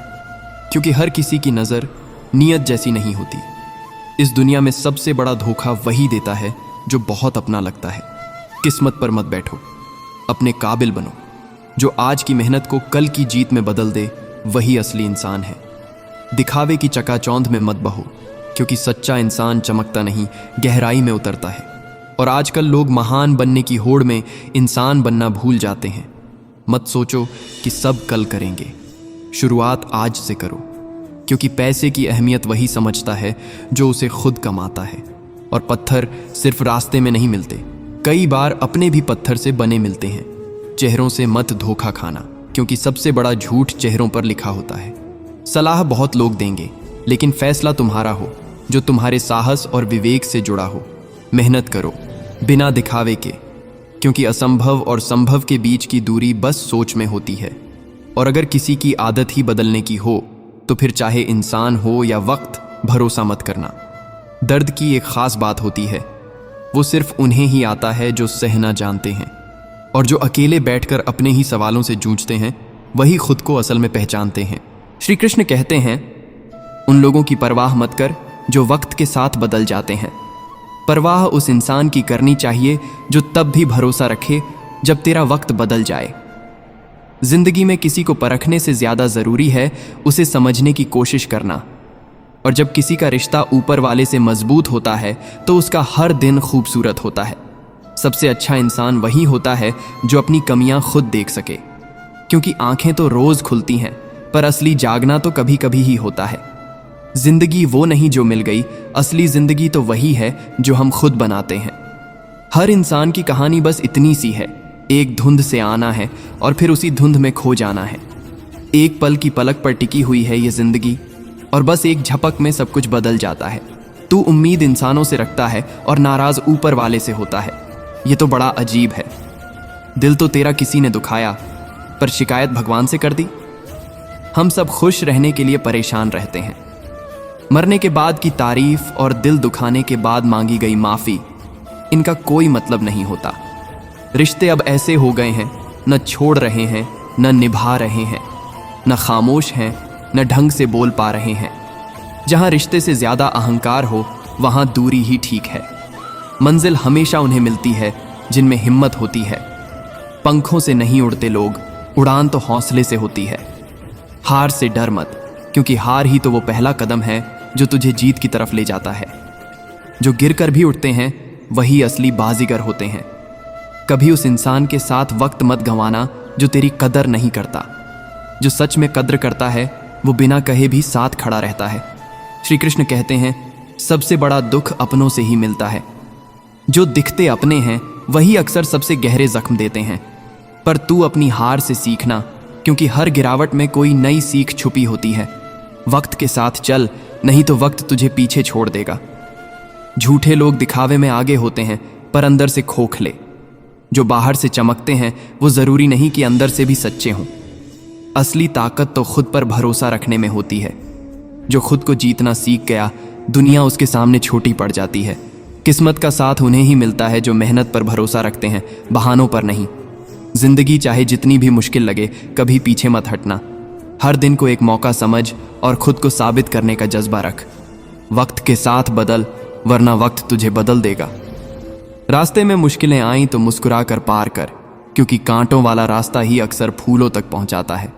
क्योंकि हर किसी की नज़र नियत जैसी नहीं होती। इस दुनिया में सबसे बड़ा धोखा वही देता है जो बहुत अपना लगता है। किस्मत पर मत बैठो, अपने काबिल बनो। जो आज की मेहनत को कल की जीत में बदल दे वही असली इंसान है। दिखावे की चकाचौंध में मत बहो, क्योंकि सच्चा इंसान चमकता नहीं, गहराई में उतरता है। और आजकल लोग महान बनने की होड़ में इंसान बनना भूल जाते हैं। मत सोचो कि सब कल करेंगे, शुरुआत आज से करो, क्योंकि पैसे की अहमियत वही समझता है जो उसे खुद कमाता है। और पत्थर सिर्फ रास्ते में नहीं मिलते, कई बार अपने भी पत्थर से बने मिलते हैं। चेहरों से मत धोखा खाना, क्योंकि सबसे बड़ा झूठ चेहरों पर लिखा होता है। सलाह बहुत लोग देंगे, लेकिन फैसला तुम्हारा हो, जो तुम्हारे साहस और विवेक से जुड़ा हो। मेहनत करो बिना दिखावे के, क्योंकि असंभव और संभव के बीच की दूरी बस सोच में होती है। और अगर किसी की आदत ही बदलने की हो तो फिर चाहे इंसान हो या वक्त, भरोसा मत करना। दर्द की एक खास बात होती है, वो सिर्फ उन्हें ही आता है जो सहना जानते हैं। और जो अकेले बैठकर अपने ही सवालों से जूझते हैं वही खुद को असल में पहचानते हैं। श्री कृष्ण कहते हैं, उन लोगों की परवाह मत कर जो वक्त के साथ बदल जाते हैं। परवाह उस इंसान की करनी चाहिए जो तब भी भरोसा रखे जब तेरा वक्त बदल जाए। जिंदगी में किसी को परखने से ज्यादा जरूरी है उसे समझने की कोशिश करना। और जब किसी का रिश्ता ऊपर वाले से मजबूत होता है तो उसका हर दिन खूबसूरत होता है। सबसे अच्छा इंसान वही होता है जो अपनी कमियां खुद देख सके, क्योंकि आंखें तो रोज खुलती हैं पर असली जागना तो कभी कभी ही होता है। जिंदगी वो नहीं जो मिल गई, असली जिंदगी तो वही है जो हम खुद बनाते हैं। हर इंसान की कहानी बस इतनी सी है, एक धुंध से आना है और फिर उसी धुंध में खो जाना है। एक पल की पलक पर टिकी हुई है ये जिंदगी और बस एक झपक में सब कुछ बदल जाता है। तू उम्मीद इंसानों से रखता है और नाराज ऊपर वाले से होता है। ये तो बड़ा अजीब है। दिल तो तेरा किसी ने दुखाया पर शिकायत भगवान से कर दी। हम सब खुश रहने के लिए परेशान रहते हैं। मरने के बाद की तारीफ और दिल दुखाने के बाद मांगी गई माफी, इनका कोई मतलब नहीं होता। रिश्ते अब ऐसे हो गए हैं, न छोड़ रहे हैं न निभा रहे हैं, न खामोश हैं न ढंग से बोल पा रहे हैं। जहां रिश्ते से ज्यादा अहंकार हो वहां दूरी ही ठीक है। मंजिल हमेशा उन्हें मिलती है जिनमें हिम्मत होती है। पंखों से नहीं उड़ते लोग, उड़ान तो हौसले से होती है। हार से डर मत, क्योंकि हार ही तो वो पहला कदम है जो तुझे जीत की तरफ ले जाता है। जो गिरकर भी उठते हैं वही असली बाजीगर होते हैं। कभी उस इंसान के साथ वक्त मत गंवाना जो तेरी कदर नहीं करता। जो सच में कद्र करता है वो बिना कहे भी साथ खड़ा रहता है। श्री कृष्ण कहते हैं, सबसे बड़ा दुख अपनों से ही मिलता है। जो दिखते अपने हैं वही अक्सर सबसे गहरे जख्म देते हैं। पर तू अपनी हार से सीखना, क्योंकि हर गिरावट में कोई नई सीख छुपी होती है। वक्त के साथ चल, नहीं तो वक्त तुझे पीछे छोड़ देगा। झूठे लोग दिखावे में आगे होते हैं पर अंदर से खोखले। जो बाहर से चमकते हैं वो जरूरी नहीं कि अंदर से भी सच्चे हों। असली ताकत तो खुद पर भरोसा रखने में होती है। जो खुद को जीतना सीख गया, दुनिया उसके सामने छोटी पड़ जाती है। किस्मत का साथ उन्हें ही मिलता है जो मेहनत पर भरोसा रखते हैं, बहानों पर नहीं। जिंदगी चाहे जितनी भी मुश्किल लगे, कभी पीछे मत हटना। हर दिन को एक मौका समझ और खुद को साबित करने का जज्बा रख। वक्त के साथ बदल, वरना वक्त तुझे बदल देगा। रास्ते में मुश्किलें आईं तो मुस्कुरा कर पार कर, क्योंकि कांटों वाला रास्ता ही अक्सर फूलों तक पहुंचाता है।